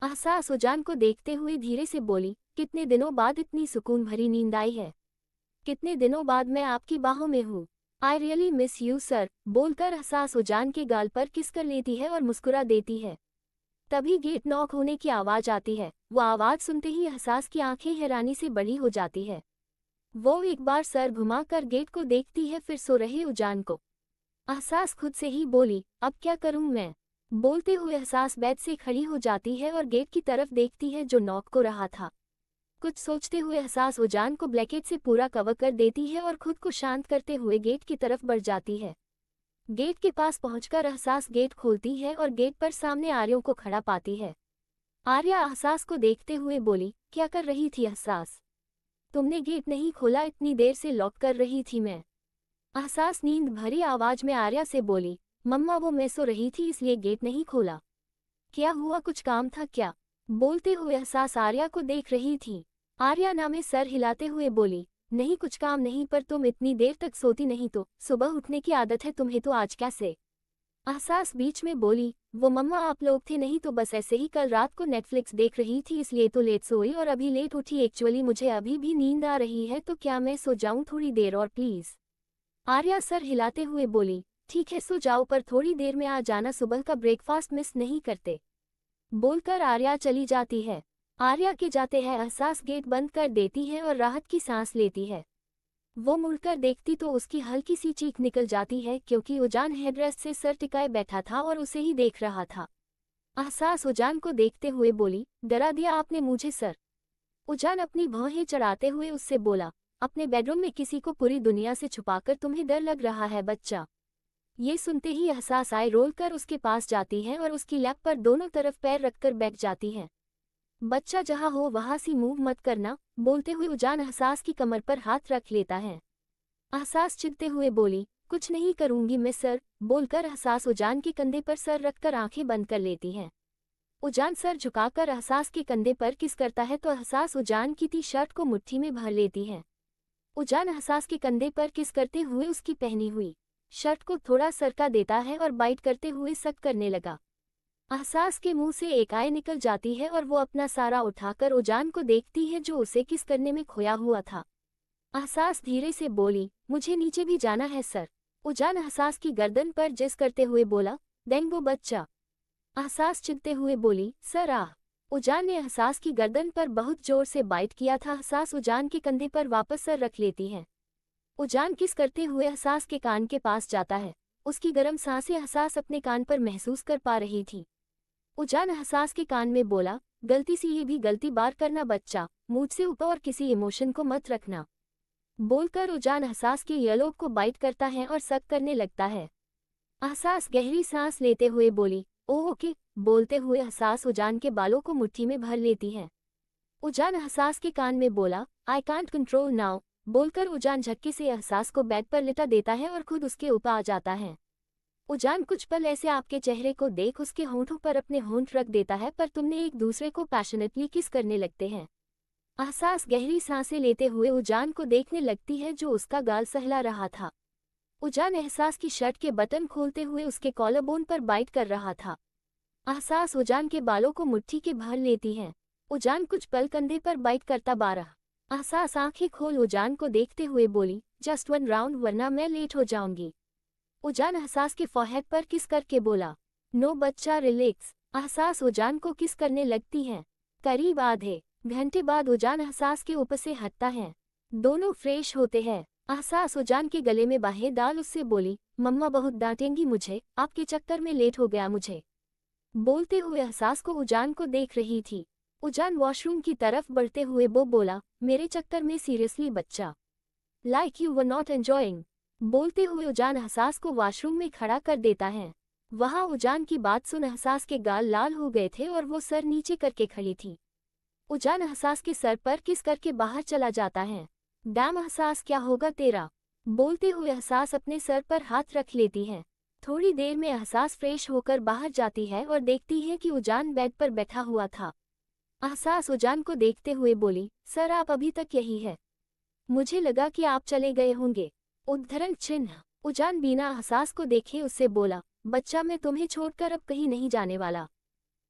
Speaker 1: एहसास उजान को देखते हुए धीरे से बोली, कितने दिनों बाद इतनी सुकून भरी नींद आई है। कितने दिनों बाद मैं आपकी बाहों में हूँ। I really miss you sir. बोलकर एहसास उजान के गाल पर किस कर लेती है और मुस्कुरा देती है। तभी गेट नॉक होने की आवाज आती है। वो आवाज सुनते ही एहसास की आंखें हैरानी से बड़ी हो जाती है। वो एक बार सर घुमाकर गेट को देखती है, फिर सो रहे उजान को। एहसास खुद से ही बोली, अब क्या करूं मैं? बोलते हुए एहसास बेड से खड़ी हो जाती है और गेट की तरफ देखती है जो नॉक को रहा था। कुछ सोचते हुए एहसास उजान को ब्लैंकेट से पूरा कवर कर देती है और खुद को शांत करते हुए गेट की तरफ बढ़ जाती है। गेट के पास पहुंचकर एहसास गेट खोलती है और गेट पर सामने आर्यों को खड़ा पाती है। आर्या एहसास को देखते हुए बोली, क्या कर रही थी एहसास? तुमने गेट नहीं खोला, इतनी देर से लॉक कर रही थी मैं। एहसास नींद भरी आवाज में आर्या से बोली, मम्मा वो मैं सो रही थी इसलिए गेट नहीं खोला। क्या हुआ, कुछ काम था क्या? बोलते हुए एहसास आर्या को देख रही थी। आर्या ना में सर हिलाते हुए बोली, नहीं कुछ काम नहीं, पर तुम इतनी देर तक सोती नहीं तो सुबह उठने की आदत है तुम्हें, तो आज कैसे? एहसास बीच में बोली, वो मम्मा आप लोग थे नहीं तो बस ऐसे ही, कल रात को नेटफ्लिक्स देख रही थी इसलिए तो लेट सोई और अभी लेट उठी। एक्चुअली मुझे अभी भी नींद आ रही है, तो क्या मैं सो जाऊं थोड़ी देर और प्लीज? आर्या सर हिलाते हुए बोली, ठीक है सो जाओ, पर थोड़ी देर में आ जाना, सुबह का ब्रेकफास्ट मिस नहीं करते। बोलकर आर्या चली जाती है। आर्या के जाते हैं एहसास गेट बंद कर देती है और राहत की सांस लेती है। वो मुड़कर देखती तो उसकी हल्की सी चीख निकल जाती है, क्योंकि उजान हेडरेस्ट से सर टिकाए बैठा था और उसे ही देख रहा था। एहसास उजान को देखते हुए बोली, डरा दिया आपने मुझे सर। उजान अपनी भौहें चढ़ाते हुए उससे बोला, अपने बेडरूम में किसी को पूरी दुनिया से छुपाकर तुम्हें डर लग रहा है बच्चा। ये सुनते ही एहसास आए रोल कर उसके पास जाती है और उसकी लैप पर दोनों तरफ पैर रखकर बैठ जाती है। बच्चा जहाँ हो वहाँ सी मूव मत करना। बोलते हुए उजान एहसास की कमर पर हाथ रख लेता है। एहसास चिढ़ते हुए बोली, कुछ नहीं करूंगी मैं सर। बोलकर एहसास उजान के कंधे पर सर रखकर आंखें बंद कर लेती है। उजान सर झुकाकर एहसास के कंधे पर किस करता है तो एहसास उजान की टी शर्ट को मुट्ठी में भर लेती है। उजान एहसास के कंधे पर किस करते हुए उसकी पहनी हुई शर्ट को थोड़ा सरका देता है और बाइट करते हुए सक करने लगा। एहसास के मुंह से एक आय निकल जाती है और वो अपना सारा उठाकर उजान को देखती है जो उसे किस करने में खोया हुआ था। एहसास धीरे से बोली, मुझे नीचे भी जाना है सर। उजान एहसास की गर्दन पर जिस करते हुए बोला, डेंगू बच्चा। एहसास चिढ़ते हुए बोली, सर आह। उजान ने एहसास की गर्दन पर बहुत जोर से बाइट किया था। एहसास उजान के कंधे पर वापस सर रख लेती है। उजान किस करते हुए एहसास के कान के पास जाता है। उसकी गर्म सांसें एहसास अपने कान पर महसूस कर पा रही थी। उजान एहसास के कान में बोला, गलती से ये भी गलती बार करना बच्चा, मुझसे ऊपर और किसी इमोशन को मत रखना। बोलकर उजान एहसास के ईयरलोब को बाइट करता है और सक करने लगता है। एहसास गहरी सांस लेते हुए बोली, ओह ओके। बोलते हुए एहसास उजान के बालों को मुट्ठी में भर लेती है। उजान एहसास के कान में बोला, आई कांट कंट्रोल नाउ। बोलकर उजान झटके से एहसास को बेड पर लिटा देता है और खुद उसके ऊपर आ जाता है। उजान कुछ पल ऐसे आपके चेहरे को देख उसके होंठों पर अपने होंठ रख देता है, पर तुमने एक दूसरे को पैशनेटली किस करने लगते हैं। एहसास गहरी सांसें लेते हुए उजान को देखने लगती है जो उसका गाल सहला रहा था। उजान एहसास की शर्ट के बटन खोलते हुए उसके कॉलर बोन पर बाइट कर रहा था। एहसास उजान के बालों को मुट्ठी के भर लेती है। उजान कुछ पल कंधे पर बाइट करता रहा। एहसास आंखें खोल उजान को देखते हुए बोली, जस्ट 1 राउंड वरना मैं लेट हो जाऊंगी। उजान एहसास के फॉरहेड पर किस करके बोला, नो बच्चा रिलैक्स। एहसास उजान को किस करने लगती है। करीब आधे घंटे बाद उजान एहसास के ऊपर से हटता है। दोनों फ्रेश होते हैं। एहसास उजान के गले में बाहें डाल उससे बोली, मम्मा बहुत डांटेंगी मुझे, आपके चक्कर में लेट हो गया मुझे। बोलते हुए एहसास को उजान को देख रही थी। उजान वॉशरूम की तरफ बढ़ते हुए वो बोला, मेरे चक्कर में सीरियसली बच्चा, like you were not enjoying. बोलते हुए उजान एहसास को वॉशरूम में खड़ा कर देता है। वहां उजान की बात सुन एहसास के गाल लाल हो गए थे और वो सर नीचे करके खड़ी थी। उजान एहसास के सर पर किस करके बाहर चला जाता है। डैम एहसास, क्या होगा तेरा। बोलते हुए एहसास अपने सर पर हाथ रख लेती है। थोड़ी देर में एहसास फ्रेश होकर बाहर जाती है और देखती है कि उजान बेड पर बैठा हुआ था। एहसास उजान को देखते हुए बोली, सर आप अभी तक यही है, मुझे लगा कि आप चले गए होंगे। उद्धरण चिन्ह। उजान बिना एहसास को देखे उससे बोला, बच्चा मैं तुम्हें छोड़कर अब कहीं नहीं जाने वाला,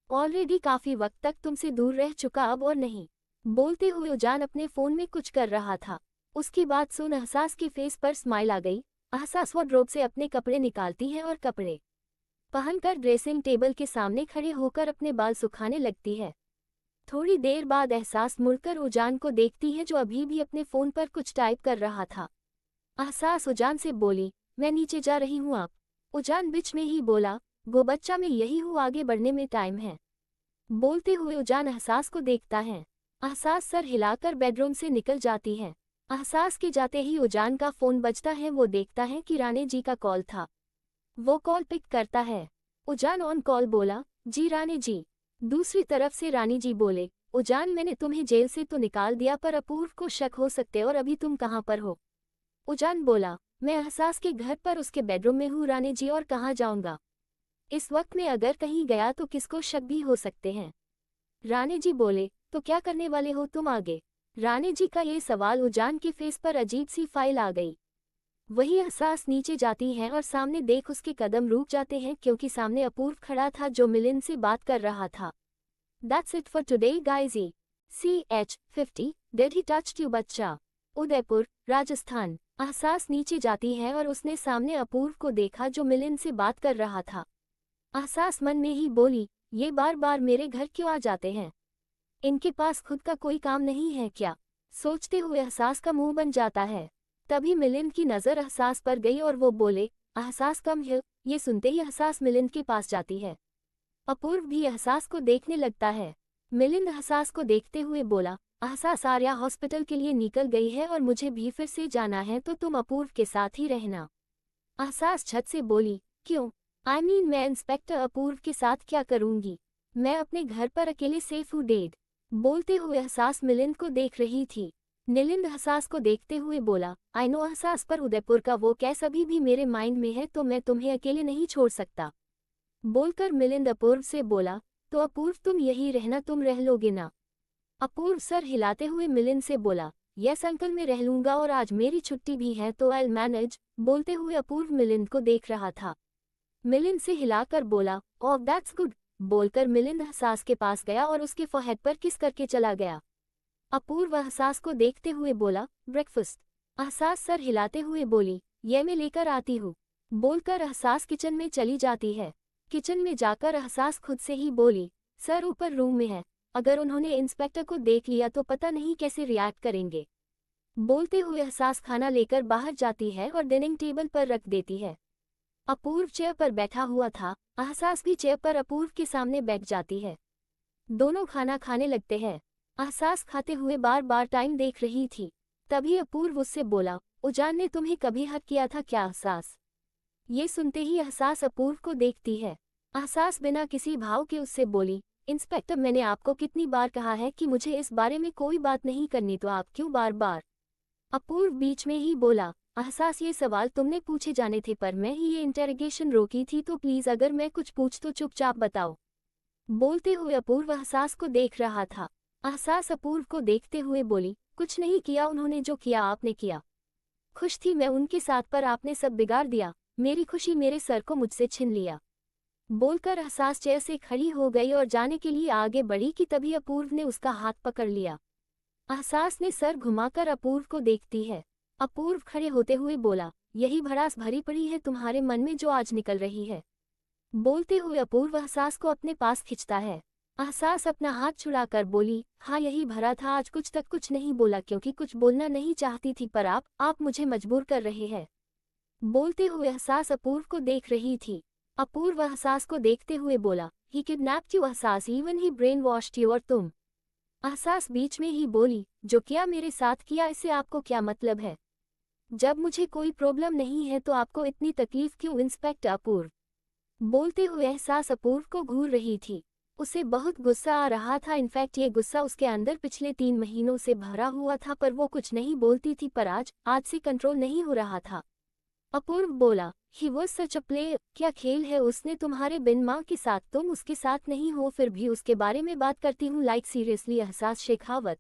Speaker 1: ऑलरेडी काफी वक्त तक तुमसे दूर रह चुका अब और नहीं। बोलते हुए उजान अपने फोन में कुछ कर रहा था। उसकी बात सुन एहसास के फेस पर स्माइल आ गई। एहसास वार्डरोब से अपने कपड़े निकालती है और कपड़े पहनकर ड्रेसिंग टेबल के सामने खड़े होकर अपने बाल सुखाने लगती है। थोड़ी देर बाद एहसास मुड़कर उजान को देखती है जो अभी भी अपने फोन पर कुछ टाइप कर रहा था। एहसास उजान से बोली, मैं नीचे जा रही हूँ आप। उजान बीच में ही बोला, गो बच्चा मैं यही हूँ, आगे बढ़ने में टाइम है। बोलते हुए उजान एहसास को देखता है। एहसास सर हिलाकर बेडरूम से निकल जाती है। एहसास के जाते ही उजान का फोन बजता है। वो देखता है कि राणे जी का कॉल था। वो कॉल पिक करता है। उजान ऑन कॉल बोला, जी राणे जी। दूसरी तरफ से रानी जी बोले, उजान मैंने तुम्हें जेल से तो निकाल दिया पर अपूर्व को शक हो सकते और अभी तुम कहाँ पर हो। उजान बोला, मैं एहसास के घर पर उसके बेडरूम में हूँ रानी जी, और कहाँ जाऊंगा। इस वक्त में अगर कहीं गया तो किसको शक भी हो सकते हैं। रानी जी बोले, तो क्या करने वाले हो तुम आगे। रानी जी का ये सवाल उजान के फेस पर अजीब सी फाइल आ गई। वही एहसास नीचे जाती है और सामने देख उसके कदम रुक जाते हैं क्योंकि सामने अपूर्व खड़ा था जो मिलिंद से बात कर रहा था। That's it for today guys. CH50 Did he touched you बच्चा। उदयपुर, राजस्थान। एहसास नीचे जाती है और उसने सामने अपूर्व को देखा जो मिलिंद से बात कर रहा था। एहसास मन में ही बोली, ये बार बार मेरे घर क्यों आ जाते हैं, इनके पास खुद का कोई काम नहीं है क्या। सोचते हुए एहसास का मुंह बन जाता है। तभी मिलिंद की नज़र एहसास पर गई और वो बोले, एहसास कम है। ये सुनते ही एहसास मिलिंद के पास जाती है। अपूर्व भी एहसास को देखने लगता है। मिलिंद एहसास को देखते हुए बोला, एहसास आर्या हॉस्पिटल के लिए निकल गई है और मुझे भी फिर से जाना है तो तुम अपूर्व के साथ ही रहना। एहसास छत से बोली, क्यों। आई मीन मैं इंस्पेक्टर अपूर्व के साथ क्या करूंगी, मैं अपने घर पर अकेले सेफ हूँ डेड। बोलते हुए एहसास मिलिंद को देख रही थी। मिलिंद एहसास को देखते हुए बोला, आई नो एहसास, पर उदयपुर का वो केस अभी भी मेरे माइंड में है तो मैं तुम्हें अकेले नहीं छोड़ सकता। बोलकर मिलिंद अपूर्व से बोला, तो अपूर्व तुम यही रहना, तुम रह लोगे ना। अपूर्व सर हिलाते हुए मिलिंद से बोला, यस अंकल मैं रह लूंगा और आज मेरी छुट्टी भी है तो आई मैनेज। बोलते हुए अपूर्व मिलिंद को देख रहा था। मिलिंद से हिलाकर बोला, ओह दैट्स गुड। बोलकर मिलिंद एहसास के पास गया और उसके फोरहेड पर किस करके चला गया। अपूर्व एहसास को देखते हुए बोला, ब्रेकफास्ट। एहसास सर हिलाते हुए बोली, ये मैं लेकर आती हूँ। बोलकर एहसास किचन में चली जाती है। किचन में जाकर एहसास खुद से ही बोली, सर ऊपर रूम में है, अगर उन्होंने इंस्पेक्टर को देख लिया तो पता नहीं कैसे रिएक्ट करेंगे। बोलते हुए एहसास खाना लेकर बाहर जाती है और डाइनिंग टेबल पर रख देती है। अपूर्व चेयर पर बैठा हुआ था। एहसास भी चेयर पर अपूर्व के सामने बैठ जाती है। दोनों खाना खाने लगते हैं। एहसास खाते हुए बार बार टाइम देख रही थी। तभी अपूर्व उससे बोला, उजान ने तुम्हें कभी हक किया था क्या एहसास? ये सुनते ही एहसास अपूर्व को देखती है। एहसास बिना किसी भाव के उससे बोली, इंस्पेक्टर मैंने आपको कितनी बार कहा है कि मुझे इस बारे में कोई बात नहीं करनी, तो आप क्यों बार बार? अपूर्व बीच में ही बोला, एहसास ये सवाल तुमने पूछे जाने थे पर मैं ही ये इंटेरोगेशन रोकी थी, तो प्लीज अगर मैं कुछ पूछ तो चुपचाप बताओ। बोलते हुए अपूर्व एहसास को देख रहा था। एहसास अपूर्व को देखते हुए बोली, कुछ नहीं किया, उन्होंने जो किया आपने किया। खुश थी मैं उनके साथ पर आपने सब बिगाड़ दिया, मेरी खुशी मेरे सर को मुझसे छीन लिया। बोलकर एहसास चेयर से खड़ी हो गई और जाने के लिए आगे बढ़ी कि तभी अपूर्व ने उसका हाथ पकड़ लिया। एहसास ने सर घुमाकर अपूर्व को देखती है। अपूर्व खड़े होते हुए बोला, यही भड़ास भरी पड़ी है तुम्हारे मन में जो आज निकल रही है। बोलते हुए अपूर्व एहसास को अपने पास खिंचता है। एहसास अपना हाथ छुड़ाकर बोली, हाँ यही भरा था, आज कुछ तक कुछ नहीं बोला क्योंकि कुछ बोलना नहीं चाहती थी, पर आप मुझे मजबूर कर रहे हैं। बोलते हुए एहसास अपूर्व को देख रही थी। अपूर्व एहसास को देखते हुए बोला, ही किडनैप्ड यू एहसास, even he brain washed you, और तुम? एहसास बीच में ही बोली, जो किया मेरे साथ किया, इससे आपको क्या मतलब है? जब मुझे कोई प्रॉब्लम नहीं है तो आपको इतनी तकलीफ क्यों इंस्पेक्टर अपूर्व? बोलते हुए एहसास अपूर्व को घूर रही थी। उसे बहुत गुस्सा आ रहा था, इनफैक्ट ये गुस्सा उसके अंदर पिछले 3 महीनों से भरा हुआ था, पर वो कुछ नहीं बोलती थी, पर आज से कंट्रोल नहीं हो रहा था। अपूर्व बोला, he was such a player, क्या खेल है उसने तुम्हारे बिन माँ के साथ, तुम उसके साथ नहीं हो फिर भी उसके बारे में बात करती हूँ, लाइक सीरियसली एहसास शेखावत।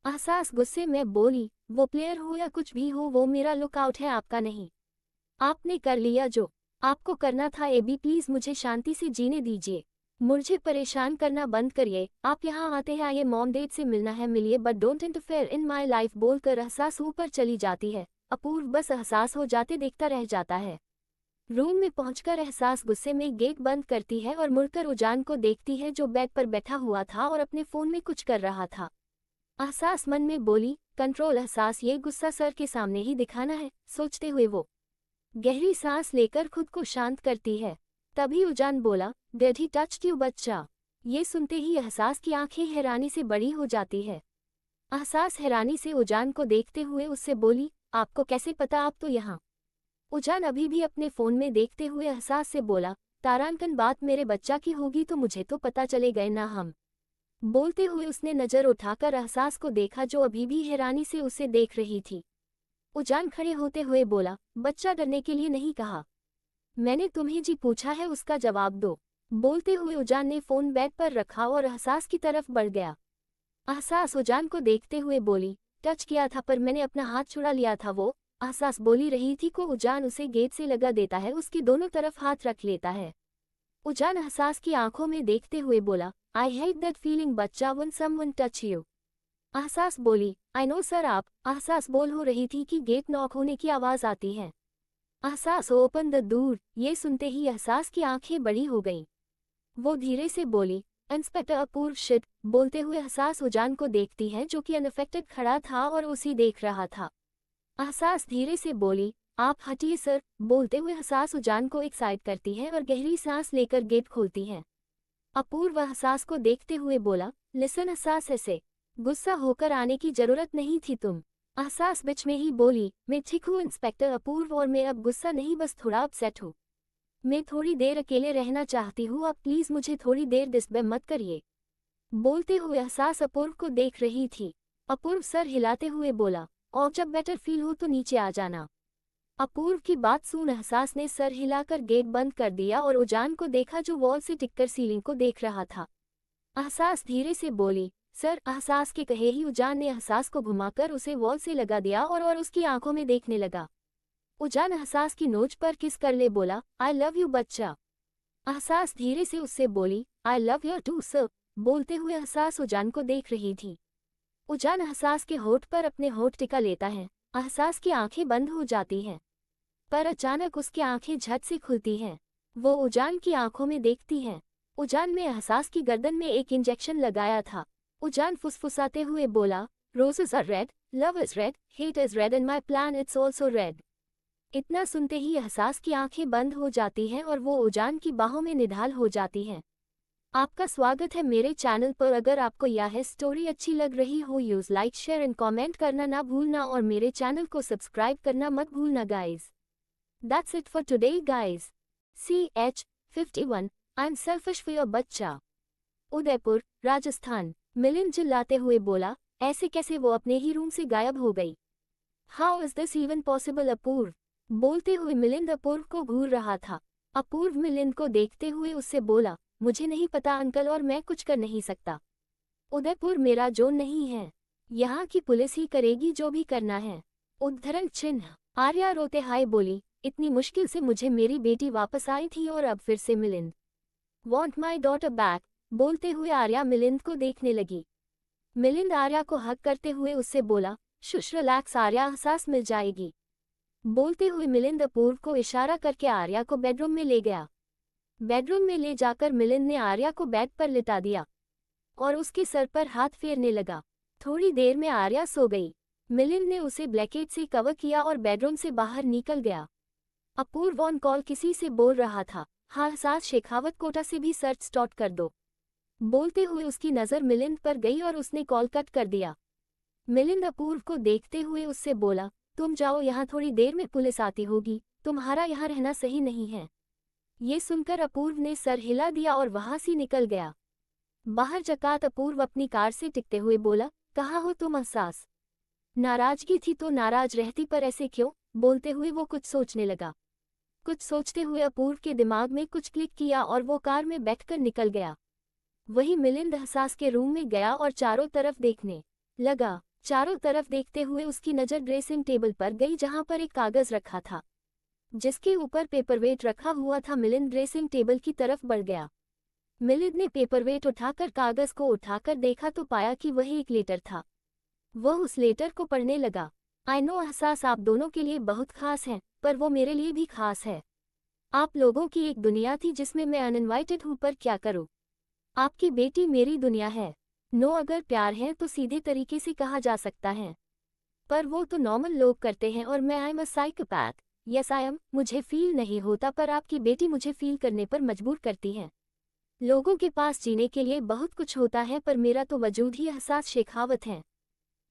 Speaker 1: एहसास गुस्से में बोली, वो प्लेयर हो या कुछ भी हो, वो मेरा लुकआउट है, आपका नहीं। आपने कर लिया जो आपको करना था। एबी प्लीज मुझे शांति से जीने दीजिए, मुझे परेशान करना बंद करिए। आप यहाँ आते हैं, आइए मॉम डैड से मिलना है मिलिए, but don't interfere in my life. बोलकर एहसास ऊपर चली जाती है। अपूर्व बस एहसास हो जाते देखता रह जाता है। रूम में पहुंचकर एहसास गुस्से में गेट बंद करती है और मुड़कर उजान को देखती है जो बेड पर बैठा हुआ था और अपने फोन में कुछ कर रहा था। एहसास मन में बोली, कंट्रोल एहसास, ये गुस्सा सर के सामने ही दिखाना है। सोचते हुए वो गहरी सांस लेकर खुद को शांत करती है। तभी उजान बोला, डिड ही टच्ड यू बच्चा? ये सुनते ही एहसास की आंखें हैरानी से बड़ी हो जाती है। एहसास हैरानी से उजान को देखते हुए उससे बोली, आपको कैसे पता, आप तो यहाँ? उजान अभी भी अपने फोन में देखते हुए एहसास से बोला, तारांकन बात मेरे बच्चा की होगी तो मुझे तो पता चले गए ना हम। बोलते हुए उसने नजर उठाकर एहसास को देखा जो अभी भी हैरानी से उसे देख रही थी। उजान खड़े होते हुए बोला, बच्चा डरने के लिए नहीं कहा, मैंने तुम्हें जी पूछा है, उसका जवाब दो। बोलते हुए उजान ने फोन बेड पर रखा और एहसास की तरफ बढ़ गया। एहसास उजान को देखते हुए बोली, टच किया था पर मैंने अपना हाथ छुड़ा लिया था। वो एहसास बोली रही थी को उजान उसे गेट से लगा देता है, उसकी दोनों तरफ हाथ रख लेता है। उजान एहसास की आंखों में देखते हुए बोला, आई हेट दैट फीलिंग बच्चा, व्हेन समवन टच यू। एहसास बोली, आई नो सर। आप? एहसास बोल हो रही थी कि गेट नॉक होने की आवाज आती है। एहसास ओपन द डोर। ये सुनते ही एहसास की आंखें बड़ी हो गईं। वो धीरे से बोली, इंस्पेक्टर अपूर्व शिट। बोलते हुए एहसास उजान को देखती है जो कि अनअफेक्टेड खड़ा था और उसी देख रहा था। एहसास धीरे से बोली, आप हटिए सर। बोलते हुए एहसास उजान को एक साइड करती है और गहरी सांस लेकर गेट खोलती है। अपूर्व एहसास को देखते हुए बोला, लिसन एहसास, ऐसे गुस्सा होकर आने की जरूरत नहीं थी तुम। एहसास बीच में ही बोली, मैं ठीक हूँ इंस्पेक्टर अपूर्व, और मैं अब गुस्सा नहीं, बस थोड़ा अपसेट हूँ। मैं थोड़ी देर अकेले रहना चाहती हूँ, आप प्लीज मुझे थोड़ी देर डिस्टर्ब मत करिए। बोलते हुए एहसास अपूर्व को देख रही थी। अपूर्व सर हिलाते हुए बोला, और जब बेटर फील हो तो नीचे आ जाना। अपूर्व की बात सुन एहसास ने सर हिलाकर गेट बंद कर दिया और उजान को देखा जो वॉल से टिककर सीलिंग को देख रहा था। एहसास धीरे से बोली, सर। एहसास के कहे ही उजान ने एहसास को घुमाकर उसे वॉल से लगा दिया और उसकी आंखों में देखने लगा। उजान एहसास की नोच पर किस कर ले बोला, आई लव यू बच्चा। एहसास धीरे से उससे बोली, I love you too sir. बोलते हुए एहसास उजान को देख रही थी। उजान एहसास के होठ पर अपने होठ टिका लेता है। एहसास की आंखें बंद हो जाती हैं, पर अचानक उसकी आंखें झट से खुलती हैं। वो उजान की आंखों में देखती है। उजान ने एहसास की गर्दन में एक इंजेक्शन लगाया था। उजान फुसफुसाते हुए बोला, roses are red, love is red, hate is red, and my plan it's also red. इतना सुनते ही एहसास की आंखें बंद हो जाती हैं और वो उजान की बाहों में निढाल हो जाती हैं। आपका स्वागत है मेरे चैनल पर। अगर आपको यह स्टोरी अच्छी लग रही हो use like share and comment करना ना भूलना और मेरे चैनल को सब्सक्राइब करना मत भूलना guys. That's it for today guys. CH51 I'm selfish for your बच्चा। उदयपुर, राजस्थान। मिलिंद चिल्लाते हुए बोला, ऐसे कैसे वो अपने ही रूम से गायब हो गई? How is this even possible Apoorv? बोलते हुए मिलिंद अपूर्व को घूर रहा था। अपूर्व मिलिंद को देखते हुए उससे बोला, मुझे नहीं पता अंकल और मैं कुछ कर नहीं सकता। उदयपुर मेरा जोन नहीं है, यहाँ की पुलिस ही करेगी जो भी करना है। उद्धरण चिन्ह। आर्या रोते हाय बोली, इतनी मुश्किल से मुझे मेरी बेटी वापस आई थी और अब फिर से Milind. Want my daughter back. बोलते हुए आर्या मिलिंद को देखने लगी। मिलिंद आर्या को हक करते हुए उससे बोला, शुश रिलैक्स आर्या, एहसास मिल जाएगी। बोलते हुए मिलिंद अपूर्व को इशारा करके आर्या को बेडरूम में ले गया। बेडरूम में ले जाकर मिलिंद ने आर्या को बेड पर लिटा दिया और उसके सर पर हाथ फेरने लगा। थोड़ी देर में आर्या सो गई। मिलिंद ने उसे ब्लैंकेट से कवर किया और बेडरूम से बाहर निकल गया। अपूर्व ऑन कॉल किसी से बोल रहा था, हाँ एहसास शेखावत कोटा से भी सर्च स्टार्ट कर दो। बोलते हुए उसकी नज़र मिलिंद पर गई और उसने कॉल कट कर दिया। मिलिंद अपूर्व को देखते हुए उससे बोला, तुम जाओ, यहाँ थोड़ी देर में पुलिस आती होगी, तुम्हारा यहाँ रहना सही नहीं है। ये सुनकर अपूर्व ने सर हिला दिया और वहां से निकल गया। बाहर जकात अपूर्व अपनी कार से टिकते हुए बोला, कहाँ हो तुम एहसास? नाराजगी थी तो नाराज रहती, पर ऐसे क्यों? बोलते हुए वो कुछ सोचने लगा। कुछ सोचते हुए अपूर्व के दिमाग में कुछ क्लिक किया और वो कार में बैठकर निकल गया। वही मिलिंद एहसास के रूम में गया और चारों तरफ देखने लगा। चारों तरफ देखते हुए उसकी नज़र ड्रेसिंग टेबल पर गई जहां पर एक कागज रखा था जिसके ऊपर पेपरवेट रखा हुआ था। मिलिंद ड्रेसिंग टेबल की तरफ बढ़ गया। मिलिंद ने पेपरवेट उठाकर कागज को उठाकर देखा तो पाया कि वही एक लेटर था। वह उस लेटर को पढ़ने लगा। आई नो एहसास आप दोनों के लिए बहुत खास है, पर वो मेरे लिए भी खास है। आप लोगों की एक दुनिया थी जिसमें मैं अनइनवाइटेड हूँ, पर क्या करूँ? आपकी बेटी मेरी दुनिया है। नो, अगर प्यार है तो सीधे तरीके से कहा जा सकता है, पर वो तो नॉर्मल लोग करते हैं और मैं I am a psychopath. Yes I am. मुझे फील नहीं होता, पर आपकी बेटी मुझे फील करने पर मजबूर करती है। लोगों के पास जीने के लिए बहुत कुछ होता है, पर मेरा तो वजूद ही एहसास शेखावत है।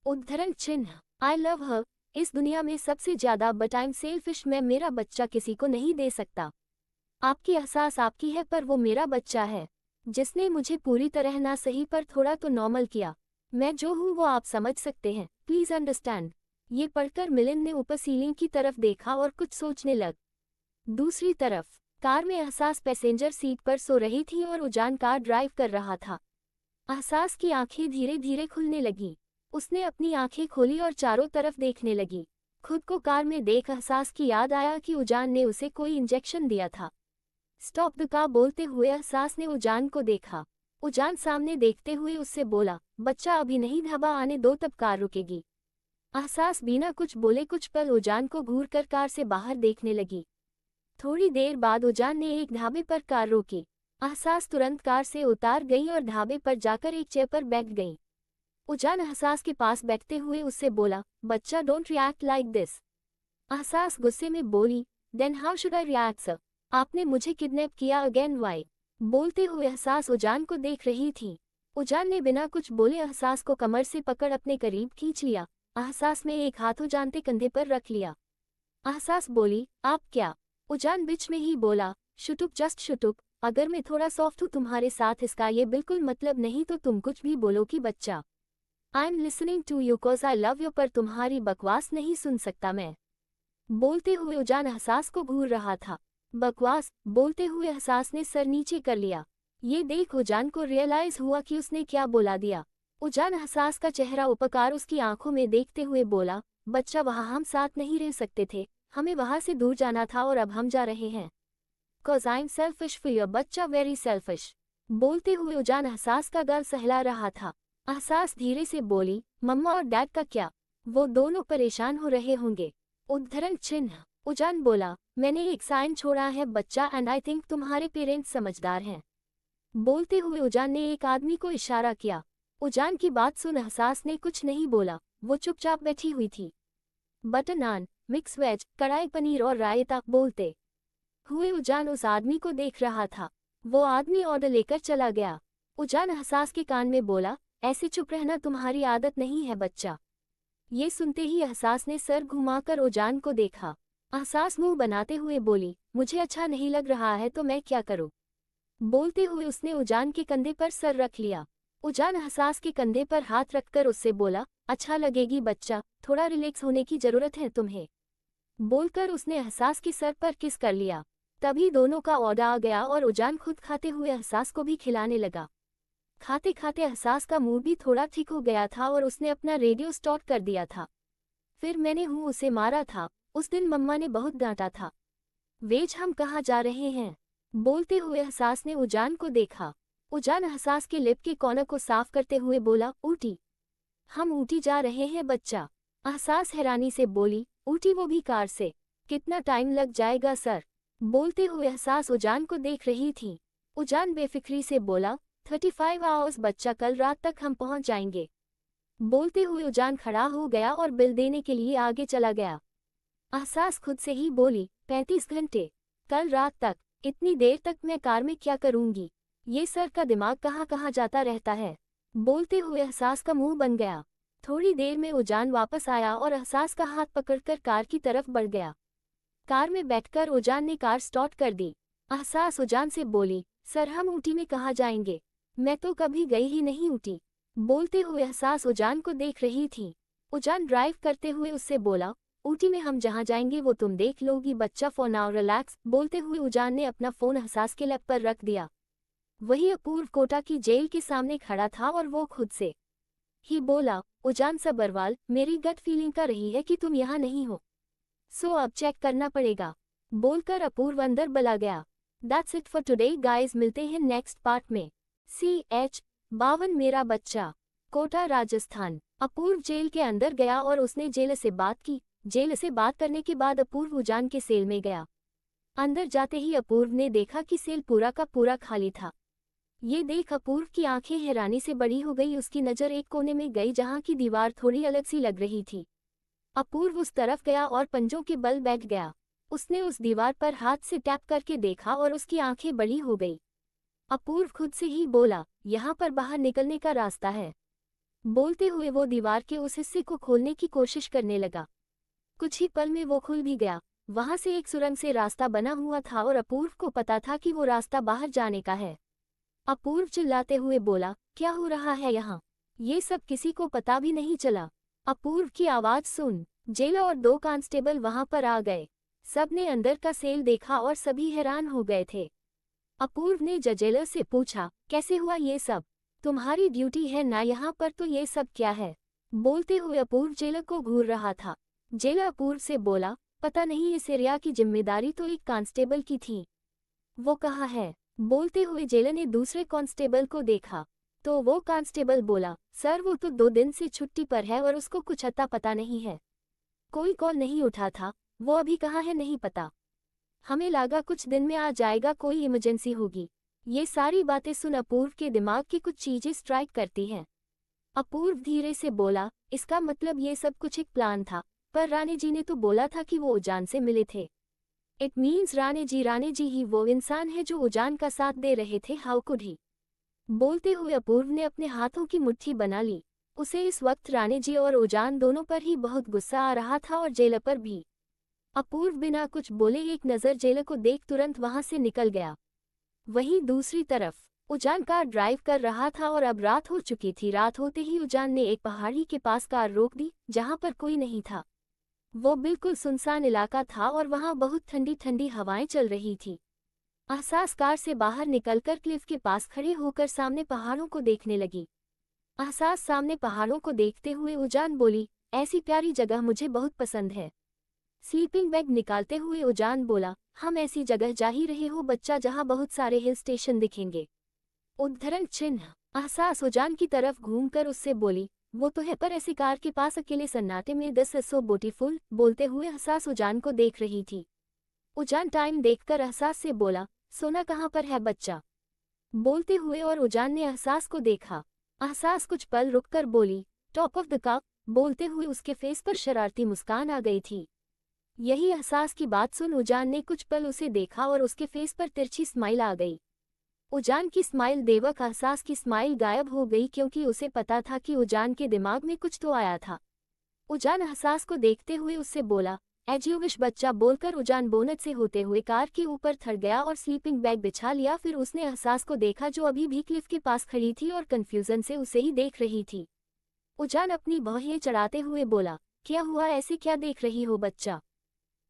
Speaker 1: उद्धरण चिन्ह। आई लव हर इस दुनिया में सबसे ज्यादा, बट आई एम सेल्फिश। मैं मेरा बच्चा किसी को नहीं दे सकता। आपकी एहसास आपकी है, पर वो मेरा बच्चा है जिसने मुझे पूरी तरह ना सही पर थोड़ा तो नॉर्मल किया। मैं जो हूँ वो आप समझ सकते हैं, प्लीज अंडरस्टैंड। ये पढ़कर मिलिंद ने ऊपर सीलिंग की तरफ देखा और कुछ सोचने लग। दूसरी तरफ कार में एहसास पैसेंजर सीट पर सो रही थी और उजान कार ड्राइव कर रहा था। एहसास की आंखें धीरे धीरे खुलने लगी। उसने अपनी आंखें खोली और चारों तरफ देखने लगी। खुद को कार में देख एहसास की याद आया कि उजान ने उसे कोई इंजेक्शन दिया था। स्टॉप द कार बोलते हुए एहसास ने उजान को देखा। उजान सामने देखते हुए उससे बोला, बच्चा अभी नहीं, ढाबा आने दो तब कार रुकेगी। एहसास बिना कुछ बोले कुछ पल उजान को घूर कर कार से बाहर देखने लगी। थोड़ी देर बाद उजान ने एक ढाबे पर कार रोकी। एहसास तुरंत कार से उतार गई और ढाबे पर जाकर एक चेयर पर बैठ गई। उजान एहसास के पास बैठते हुए उससे बोला, बच्चा डोंट रिएक्ट लाइक दिस। एहसास गुस्से में बोली, then how should I react sir? आपने मुझे किडनैप किया अगेन, वाई? बोलते हुए एहसास उजान को देख रही थी। उजान ने बिना कुछ बोले एहसास को कमर से पकड़ अपने करीब खींच लिया। एहसास में एक हाथ उजान के कंधे पर रख लिया। एहसास बोली, आप क्या? उजान बीच में ही बोला, शुटुक, जस्ट शुटुक। अगर मैं थोड़ा सॉफ्ट हूँ तुम्हारे साथ, इसका ये बिल्कुल मतलब नहीं तो तुम कुछ भी बोलो कि बच्चा। I am listening to you cause I love you, पर तुम्हारी बकवास नहीं सुन सकता मैं। बोलते हुए उजान एहसास को घूर रहा था। बकवास? बोलते हुए एहसास ने सर नीचे कर लिया। ये देख उजान को रियलाइज हुआ कि उसने क्या बोला दिया। उजान एहसास का चेहरा उपकार उसकी आंखों में देखते हुए बोला, बच्चा वहाँ हम साथ नहीं रह सकते थे, हमें वहाँ से दूर जाना था और अब हम जा रहे हैं। Cause I am selfish for your बच्चा, वेरी सेल्फिश। बोलते हुए उजान एहसास का गाल सहला रहा था। एहसास धीरे से बोली, मम्मा और डैड का क्या? वो दोनों परेशान हो रहे होंगे। उद्धरण चिन्ह। उजान बोला, मैंने एक साइन छोड़ा है बच्चा, एंड आई थिंक तुम्हारे पेरेंट्स समझदार हैं। बोलते हुए उजान ने एक आदमी को इशारा किया। उजान की बात सुन एहसास ने कुछ नहीं बोला, वो चुपचाप बैठी हुई थी। बटर नान, मिक्स वेज, कढ़ाई पनीर और रायता। बोलते हुए उजान उस आदमी को देख रहा था। वो आदमी ऑर्डर लेकर चला गया। उजान एहसास के कान में बोला, ऐसे चुप रहना तुम्हारी आदत नहीं है बच्चा। ये सुनते ही एहसास ने सर घुमाकर उजान को देखा। एहसास मुंह बनाते हुए बोली, मुझे अच्छा नहीं लग रहा है तो मैं क्या करूं? बोलते हुए उसने उजान के कंधे पर सर रख लिया। उजान एहसास के कंधे पर हाथ रखकर उससे बोला, अच्छा लगेगी बच्चा, थोड़ा रिलैक्स होने की जरूरत है तुम्हें। बोलकर उसने एहसास के सर पर किस कर लिया। तभी दोनों का ऑर्डर आ गया और उजान खुद खाते हुए एहसास को भी खिलाने लगा। खाते खाते एहसास का मूड भी थोड़ा ठीक हो गया था और उसने अपना रेडियो स्टार्ट कर दिया था। फिर मैंने उसे मारा था, उस दिन मम्मा ने बहुत डांटा था। वेज हम कहाँ जा रहे हैं? बोलते हुए एहसास ने उजान को देखा। उजान एहसास के लिप के कॉर्नर को साफ करते हुए बोला, ऊटी। हम ऊटी जा रहे हैं बच्चा। एहसास हैरानी से बोली, ऊटी वो भी कार से? कितना टाइम लग जाएगा सर? बोलते हुए एहसास उजान को देख रही थी। उजान बेफिक्री से बोला, 35 आवर्स बच्चा, कल रात तक हम पहुंच जाएंगे। बोलते हुए उजान खड़ा हो गया और बिल देने के लिए आगे चला गया। एहसास खुद से ही बोली, 35 घंटे? कल रात तक? इतनी देर तक मैं कार में क्या करूंगी? ये सर का दिमाग कहाँ कहाँ जाता रहता है। बोलते हुए एहसास का मुंह बन गया। थोड़ी देर में उजान वापस आया और एहसास का हाथ पकड़कर कार की तरफ बढ़ गया। कार में बैठकर उजान ने कार स्टार्ट कर दी। एहसास उजान से बोली, सर हम ऊटी में कहाँ जाएंगे? मैं तो कभी गई ही नहीं ऊटी। बोलते हुए एहसास उजान को देख रही थी। उजान ड्राइव करते हुए उससे बोला, ऊटी में हम जहाँ जाएंगे वो तुम देख लोगी बच्चा, फॉर नाउ रिलैक्स। बोलते हुए उजान ने अपना फोन एहसास के लैप पर रख दिया। वही अपूर्व कोटा की जेल के सामने खड़ा था और वो खुद से ही बोला, उजान सबरवाल, मेरी गट फीलिंग कर रही है कि तुम यहाँ नहीं हो, सो अब चेक करना पड़ेगा। बोलकर अपूर्व अंदर बला गया। That's it for today guys, मिलते हैं नेक्स्ट पार्ट में। CH-52 मेरा बच्चा, कोटा राजस्थान। अपूर्व जेल के अंदर गया और उसने जेल से बात की। जेल से बात करने के बाद अपूर्व उजान के सेल में गया। अंदर जाते ही अपूर्व ने देखा कि सेल पूरा का पूरा खाली था। ये देख अपूर्व की आंखें हैरानी से बड़ी हो गई। उसकी नज़र एक कोने में गई जहां की दीवार थोड़ी अलग सी लग रही थी। अपूर्व उस तरफ गया और पंजों के बल बैठ गया। उसने उस दीवार पर हाथ से टैप करके देखा और उसकी आंखें बड़ी हो गई। अपूर्व खुद से ही बोला, यहाँ पर बाहर निकलने का रास्ता है। बोलते हुए वो दीवार के उस हिस्से को खोलने की कोशिश करने लगा। कुछ ही पल में वो खुल भी गया। वहां से एक सुरंग से रास्ता बना हुआ था और अपूर्व को पता था कि वो रास्ता बाहर जाने का है। अपूर्व चिल्लाते हुए बोला, क्या हो रहा है यहाँ? ये सब किसी को पता भी नहीं चला। अपूर्व की आवाज सुन जेलर और 2 कांस्टेबल वहां पर आ गए। सबने अंदर का सेल देखा और सभी हैरान हो गए थे। अपूर्व ने जेलर से पूछा, कैसे हुआ ये सब? तुम्हारी ड्यूटी है ना यहाँ पर, तो ये सब क्या है? बोलते हुए अपूर्व जेलर को घूर रहा था। जेलर अपूर्व से बोला, पता नहीं, इस एरिया की जिम्मेदारी तो एक कांस्टेबल की थी। वो कहाँ है? बोलते हुए जेलर ने दूसरे कांस्टेबल को देखा तो वो कांस्टेबल बोला, सर वो तो 2 दिन से छुट्टी पर है और उसको कुछ अता पता नहीं है। कोई कॉल नहीं उठा था, वो अभी कहाँ है नहीं पता। हमें लगा कुछ दिन में आ जाएगा, कोई इमरजेंसी होगी। ये सारी बातें सुन अपूर्व के दिमाग की कुछ चीजें स्ट्राइक करती हैं। अपूर्व धीरे से बोला, इसका मतलब ये सब कुछ एक प्लान था, पर राणे जी ने तो बोला था कि वो उजान से मिले थे। इट मीन्स राणे जी ही वो इंसान है जो उजान का साथ दे रहे थे। How could he? बोलते हुए अपूर्व ने अपने हाथों की मुट्ठी बना ली। उसे इस वक्त राणे जी और उजान दोनों पर ही बहुत गुस्सा आ रहा था और जेलर पर भी। अपूर्व बिना कुछ बोले एक नज़र जेलर को देख तुरंत वहां से निकल गया। वहीं दूसरी तरफ उजान कार ड्राइव कर रहा था और अब रात हो चुकी थी। रात होते ही उजान ने एक पहाड़ी के पास कार रोक दी जहां पर कोई नहीं था। वो बिल्कुल सुनसान इलाका था और वहां बहुत ठंडी ठंडी हवाएं चल रही थी। एहसास कार से बाहर निकलकर क्लिफ के पास खड़े होकर सामने पहाड़ों को देखने लगी। एहसास सामने पहाड़ों को देखते हुए उजान बोली, ऐसी प्यारी जगह मुझे बहुत पसंद है। स्लीपिंग बैग निकालते हुए उजान बोला, हम ऐसी जगह जा ही रहे हो बच्चा जहां बहुत सारे हिल स्टेशन दिखेंगे। उद्धरण चिन्ह। एहसास उजान की तरफ घूमकर उससे बोली, वो तो है, पर ऐसी कार के पास अकेले सन्नाटे में 10 सो ब्यूटीफुल। बोलते हुए एहसास उजान को देख रही थी। उजान टाइम देखकर एहसास से बोला, सोना कहाँ पर है बच्चा? बोलते हुए और उजान ने एहसास को देखा। एहसास कुछ पल रुककर बोली, टॉप ऑफ द कप। बोलते हुए उसके फेस पर शरारती मुस्कान आ गई थी। यही एहसास की बात सुन उजान ने कुछ पल उसे देखा और उसके फेस पर तिरछी स्माइल आ गई। उजान की स्माइल देवक एहसास की स्माइल गायब हो गई क्योंकि उसे पता था कि उजान के दिमाग में कुछ तो आया था। उजान एहसास को देखते हुए उससे बोला, एज्यूविश बच्चा बोलकर उजान बोनट से होते हुए कार के ऊपर थड़ गया और स्लीपिंग बैग बिछा लिया। फिर उसने एहसास को देखा जो अभी भी क्लिफ के पास खड़ी थी और कंफ्यूजन से उसे ही देख रही थी। उजान अपनी बाहें चढ़ाते हुए बोला, क्या हुआ, ऐसे क्या देख रही हो बच्चा?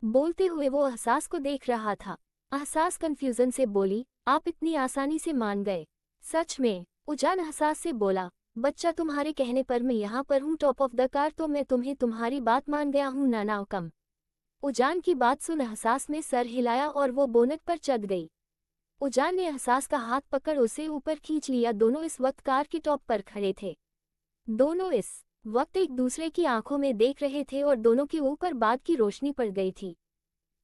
Speaker 1: बोलते हुए वो एहसास को देख रहा था। एहसास कंफ्यूजन से बोली, आप इतनी आसानी से मान गए? सच में? उजान एहसास से बोला, बच्चा तुम्हारे कहने पर मैं यहाँ पर हूँ टॉप ऑफ द कार, तो मैं तुम्हें तुम्हारी बात मान गया हूँ नाना कम। उजान की बात सुन एहसास ने सर हिलाया और वो बोनट पर चढ़ गई। उजान ने एहसास का हाथ पकड़ उसे ऊपर खींच लिया। दोनों इस वक्त कार की टॉप पर खड़े थे। दोनों इस वक्त एक दूसरे की आंखों में देख रहे थे और दोनों के ऊपर बाद की रोशनी पड़ गई थी।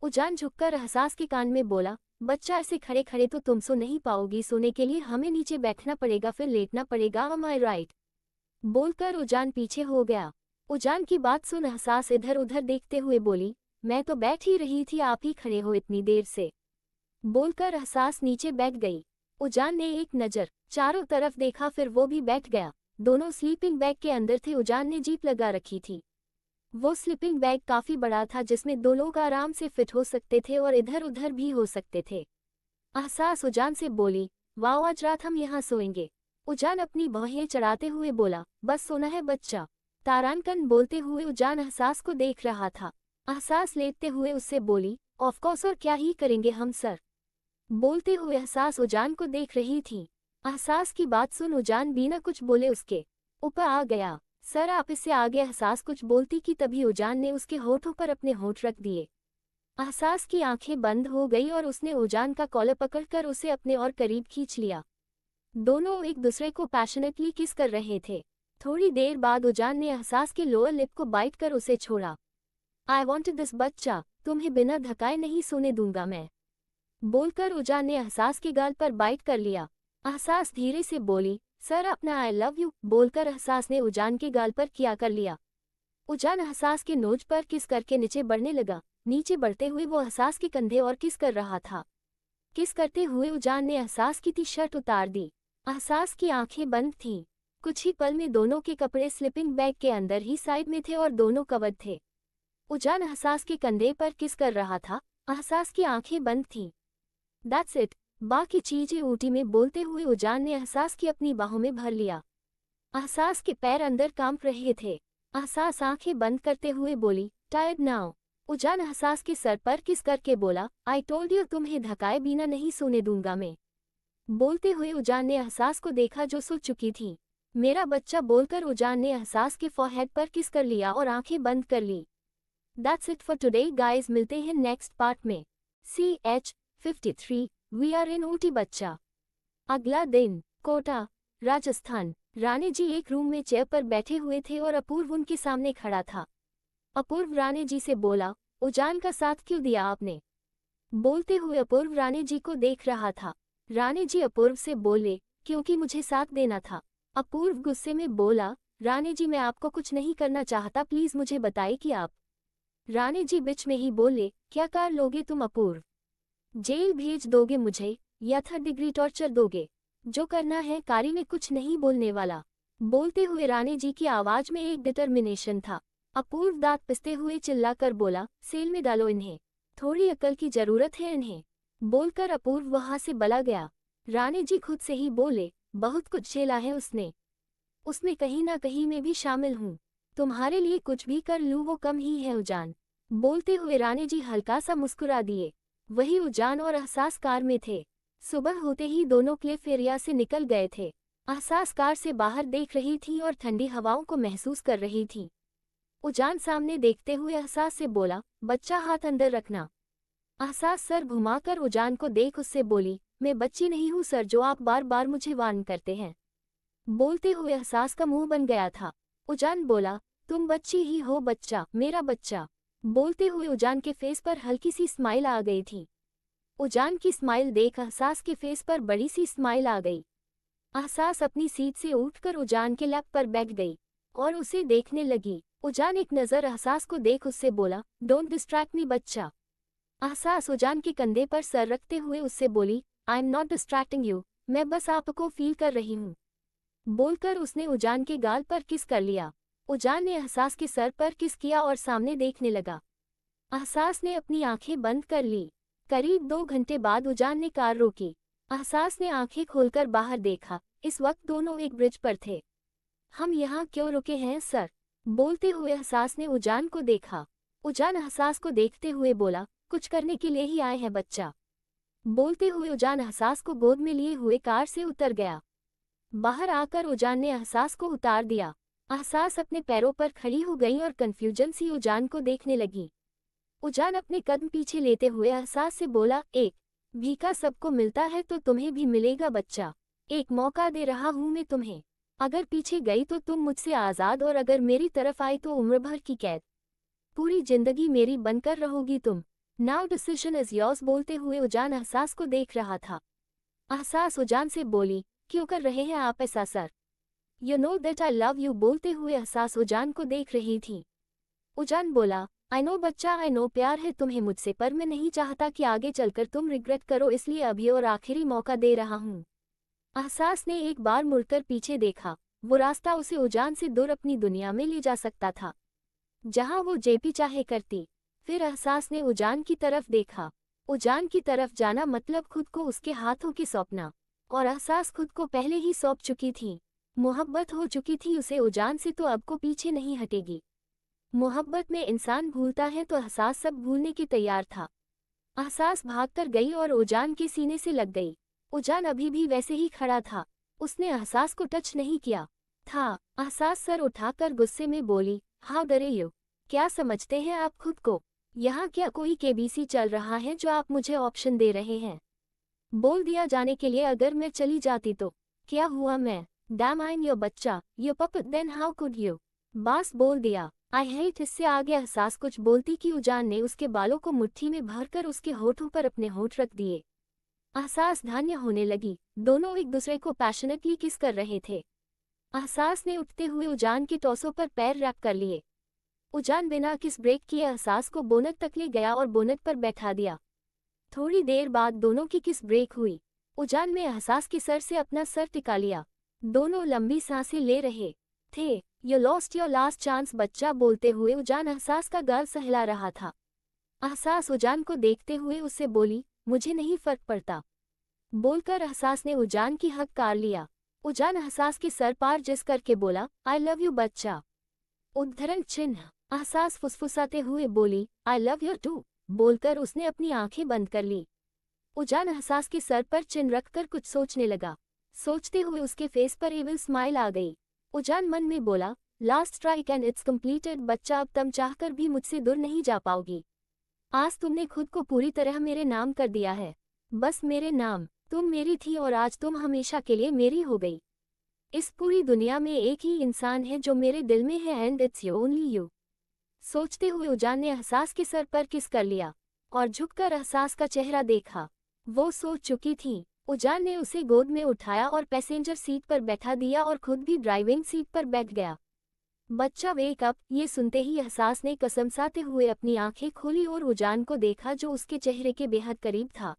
Speaker 1: उजान झुककर एहसास के कान में बोला, बच्चा ऐसे खड़े खड़े तो तुम सो नहीं पाओगी, सोने के लिए हमें नीचे बैठना पड़ेगा, फिर लेटना पड़ेगा, एम आई राइट? बोलकर उजान पीछे हो गया। उजान की बात सुन एहसास इधर उधर देखते हुए बोली, मैं तो बैठ ही रही थी, आप ही खड़े हो इतनी देर से। बोलकर एहसास नीचे बैठ गई। उजान ने एक नज़र चारों तरफ देखा, फिर वो भी बैठ गया। दोनों स्लीपिंग बैग के अंदर थे। उजान ने जीप लगा रखी थी। वो स्लीपिंग बैग काफी बड़ा था जिसमें दो लोग आराम से फिट हो सकते थे और इधर उधर भी हो सकते थे। एहसास उजान से बोली, वाओ, आज रात हम यहाँ सोएंगे। उजान अपनी बाहें चढ़ाते हुए बोला, बस सोना है बच्चा। तारानकन बोलते हुए उजान एहसास को देख रहा था। एहसास लेटते हुए उससे बोली, ऑफकोर्स, और क्या ही करेंगे हम सर। बोलते हुए एहसास उजान को देख रही थी। एहसास की बात सुन उजान बिना कुछ बोले उसके ऊपर आ गया। सर, आप इससे आगे एहसास कुछ बोलती कि तभी उजान ने उसके होठों पर अपने होठ रख दिए। एहसास की आंखें बंद हो गई और उसने उजान का कॉलर पकड़कर उसे अपने और करीब खींच लिया। दोनों एक दूसरे को पैशनेटली किस कर रहे थे। थोड़ी देर बाद उजान ने एहसास के लोअर लिप को बाइट कर उसे छोड़ा। आई वॉन्टेड दिस बच्चा, तुम्हें बिना धकाए नहीं सोने दूंगा मैं। बोलकर उजान ने एहसास के गाल पर बाइट कर लिया। एहसास धीरे से बोली, सर अपना आई लव यू। बोलकर एहसास ने उजान के गाल पर किया कर लिया। उजान एहसास के नोज पर किस करके नीचे बढ़ने लगा। नीचे बढ़ते हुए वो एहसास के कंधे और किस कर रहा था। किस करते हुए उजान ने एहसास की टी शर्ट उतार दी। एहसास की आंखें बंद थीं। कुछ ही पल में दोनों के कपड़े स्लीपिंग बैग के अंदर ही साइड में थे और दोनों कवर थे। उजान एहसास के कंधे पर किस कर रहा था। एहसास की आंखें बंद थीं। दैट्स इट, बाकी चीजें ऊटी में बोलते हुए उजान ने एहसास की अपनी बाहों में भर लिया। एहसास के पैर अंदर कांप रहे थे। एहसास आंखें बंद करते हुए बोली, टायर्ड नाउ। उजान एहसास के सर पर किस करके बोला, आई टोल्ड यू, तुम्हें धकाए बिना नहीं सोने दूंगा मैं। बोलते हुए उजान ने एहसास को देखा जो सो चुकी थी। मेरा बच्चा बोलकर उजान ने एहसास के फॉरहेड पर किस कर लिया और आंखें बंद कर ली। That's it for today guys, मिलते हैं नेक्स्ट पार्ट में। CH53 we are in Ooty बच्चा। अगला दिन, कोटा, राजस्थान। राणे जी एक रूम में चेयर पर बैठे हुए थे और अपूर्व उनके सामने खड़ा था। अपूर्व राणे जी से बोला, उजान का साथ क्यों दिया आपने? बोलते हुए अपूर्व राणे जी को देख रहा था। राणे जी अपूर्व से बोले, क्योंकि मुझे साथ देना था। अपूर्व गुस्से में बोला, राणे जी मैं आपको कुछ नहीं करना चाहता, प्लीज मुझे बताइए कि आप। राणे जी बीच में ही बोले, क्या कर लोगे तुम अपूर्व? जेल भेज दोगे मुझे या 3rd डिग्री टॉर्चर दोगे? जो करना है कारी में कुछ नहीं बोलने वाला। बोलते हुए राणे जी की आवाज में एक डिटर्मिनेशन था। अपूर्व दांत पिसते हुए चिल्लाकर बोला, सेल में डालो इन्हें, थोड़ी अकल की जरूरत है इन्हें। बोलकर अपूर्व वहां से बला गया। राणे जी खुद से ही बोले, बहुत कुछ झेला है उसने, उसमें कहीं ना कहीं मैं भी शामिल हूँ। तुम्हारे लिए कुछ भी कर लूँ वो कम ही है उजान। बोलते हुए राणे जी हल्का सा मुस्कुरा दिए। वही उजान और एहसास कार में थे। सुबह होते ही दोनों क्लिफ एरिया से निकल गए थे। एहसास कार से बाहर देख रही थी और ठंडी हवाओं को महसूस कर रही थी। उजान सामने देखते हुए एहसास से बोला, बच्चा हाथ अंदर रखना। एहसास सर घुमाकर उजान को देख उससे बोली, मैं बच्ची नहीं हूँ सर जो आप बार बार मुझे वार्न करते हैं। बोलते हुए एहसास का मुंह बन गया था। उजान बोला, तुम बच्ची ही हो बच्चा, मेरा बच्चा। बोलते हुए उजान के फेस पर हल्की सी स्माइल आ गई थी। उजान की स्माइल देख एहसास के फेस पर बड़ी सी स्माइल आ गई। एहसास अपनी सीट से उठकर उजान के लैप पर बैठ गई और उसे देखने लगी। उजान एक नज़र एहसास को देख उससे बोला, डोंट डिस्ट्रैक्ट मी बच्चा। एहसास उजान के कंधे पर सर रखते हुए उससे बोली, I am not distracting you, मैं बस आपको फील कर रही हूँ। बोलकर उसने उजान के गाल पर किस कर लिया। उजान ने एहसास के सर पर किस किया और सामने देखने लगा। एहसास ने अपनी आंखें बंद कर ली। करीब 2 घंटे बाद उजान ने कार रोकी। एहसास ने आंखें खोलकर बाहर देखा। इस वक्त दोनों एक ब्रिज पर थे। हम यहाँ क्यों रुके हैं सर? बोलते हुए एहसास ने उजान को देखा। उजान एहसास को देखते हुए बोला, कुछ करने के लिए ही आए हैं बच्चा। बोलते हुए उजान एहसास को गोद में लिए हुए कार से उतर गया। बाहर आकर उजान ने एहसास को उतार दिया। एहसास अपने पैरों पर खड़ी हो गई और कन्फ्यूजन सी उजान को देखने लगी। उजान अपने कदम पीछे लेते हुए एहसास से बोला, एक भीखा सबको मिलता है तो तुम्हें भी मिलेगा बच्चा। एक मौका दे रहा हूं मैं तुम्हें। अगर पीछे गई तो तुम मुझसे आज़ाद और अगर मेरी तरफ आई तो उम्र भर की कैद। पूरी जिंदगी मेरी बनकर रहोगी तुम। Now decision is yours. बोलते हुए उजान एहसास को देख रहा था। एहसास उजान से बोली, क्यों कर रहे हैं आप ऐसा sir? You know that I love you. बोलते हुए एहसास उजान को देख रही थी। उजान बोला, आई नो बच्चा, आई नो प्यार है तुम्हें मुझसे, पर मैं नहीं चाहता कि आगे चलकर तुम रिग्रेट करो, इसलिए अभी और आखिरी मौका दे रहा हूँ। एहसास ने एक बार मुड़कर पीछे देखा। वो रास्ता उसे उजान से दूर अपनी दुनिया में ले जा सकता था, जहाँ वो जेपी चाहे करती। फिर एहसास ने उजान की तरफ देखा। उजान की तरफ जाना मतलब खुद को उसके हाथों के सौंपना, और एहसास खुद को पहले ही सौंप चुकी थी। मोहब्बत हो चुकी थी उसे उजान से, तो अब को पीछे नहीं हटेगी। मोहब्बत में इंसान भूलता है तो एहसास सब भूलने के तैयार था। एहसास भागकर गई और उजान के सीने से लग गई। उजान अभी भी वैसे ही खड़ा था। उसने एहसास को टच नहीं किया था। एहसास सर उठाकर गुस्से में बोली, हाउ डरे यू? क्या समझते हैं आप खुद को? यहाँ क्या कोई केबीसी चल रहा है जो आप मुझे ऑप्शन दे रहे हैं? बोल दिया जाने के लिए अगर मैं चली जाती तो क्या हुआ? मैं डैम आई एम योर बच्चा, your puppet, then how could you? बस बोल दिया। I hate. इससे आगे एहसास कुछ बोलती कि उजान ने उसके बालों को मुट्ठी में भरकर उसके होठों पर अपने होठ रख दिए। एहसास धन्य होने लगी। दोनों एक दूसरे को पैशनेटली किस कर रहे थे। एहसास ने उठते हुए उजान के टॉसों पर पैर रैप कर लिए। उजान बिना किस ब्रेक किए एहसास को बोनट तक ले गया और बोनट पर बैठा दिया। थोड़ी देर बाद दोनों की किस ब्रेक हुई। उजान ने एहसास के सर से अपना सर टिका लिया। दोनों लंबी सांसें ले रहे थे। You lost your last chance बच्चा। बोलते हुए उजान एहसास का गाल सहला रहा था। एहसास उजान को देखते हुए उससे बोली, मुझे नहीं फर्क पड़ता। बोलकर एहसास ने उजान की हक कार लिया। उजान एहसास के सर पार जिस करके बोला, आई लव यू बच्चा। उद्धरण चिन्ह। एहसास फुसफुसाते हुए बोली, आई लव यू टू। बोलकर उसने अपनी आंखें बंद कर ली। उजान एहसास के सर पर चिन्ह रखकर कुछ सोचने लगा। सोचते हुए उसके फेस पर एविल स्माइल आ गई। उजान मन में बोला, last strike and it's completed बच्चा। अब तुम चाहकर भी मुझसे दूर नहीं जा पाओगी। आज तुमने खुद को पूरी तरह मेरे नाम कर दिया है। बस मेरे नाम। तुम मेरी थी और आज तुम हमेशा के लिए मेरी हो गई। इस पूरी दुनिया में एक ही इंसान है जो मेरे दिल में है, and it's you, only you. सोचते हुए उजान ने एहसास के सर पर किस कर लिया और झुककर एहसास का चेहरा देखा। वो सोच चुकी थी। उजान ने उसे गोद में उठाया और पैसेंजर सीट पर बैठा दिया और खुद भी ड्राइविंग सीट पर बैठ गया। बच्चा वेक अप। ये सुनते ही एहसास ने कसमसाते हुए अपनी आंखें खोली और उजान को देखा जो उसके चेहरे के बेहद करीब था।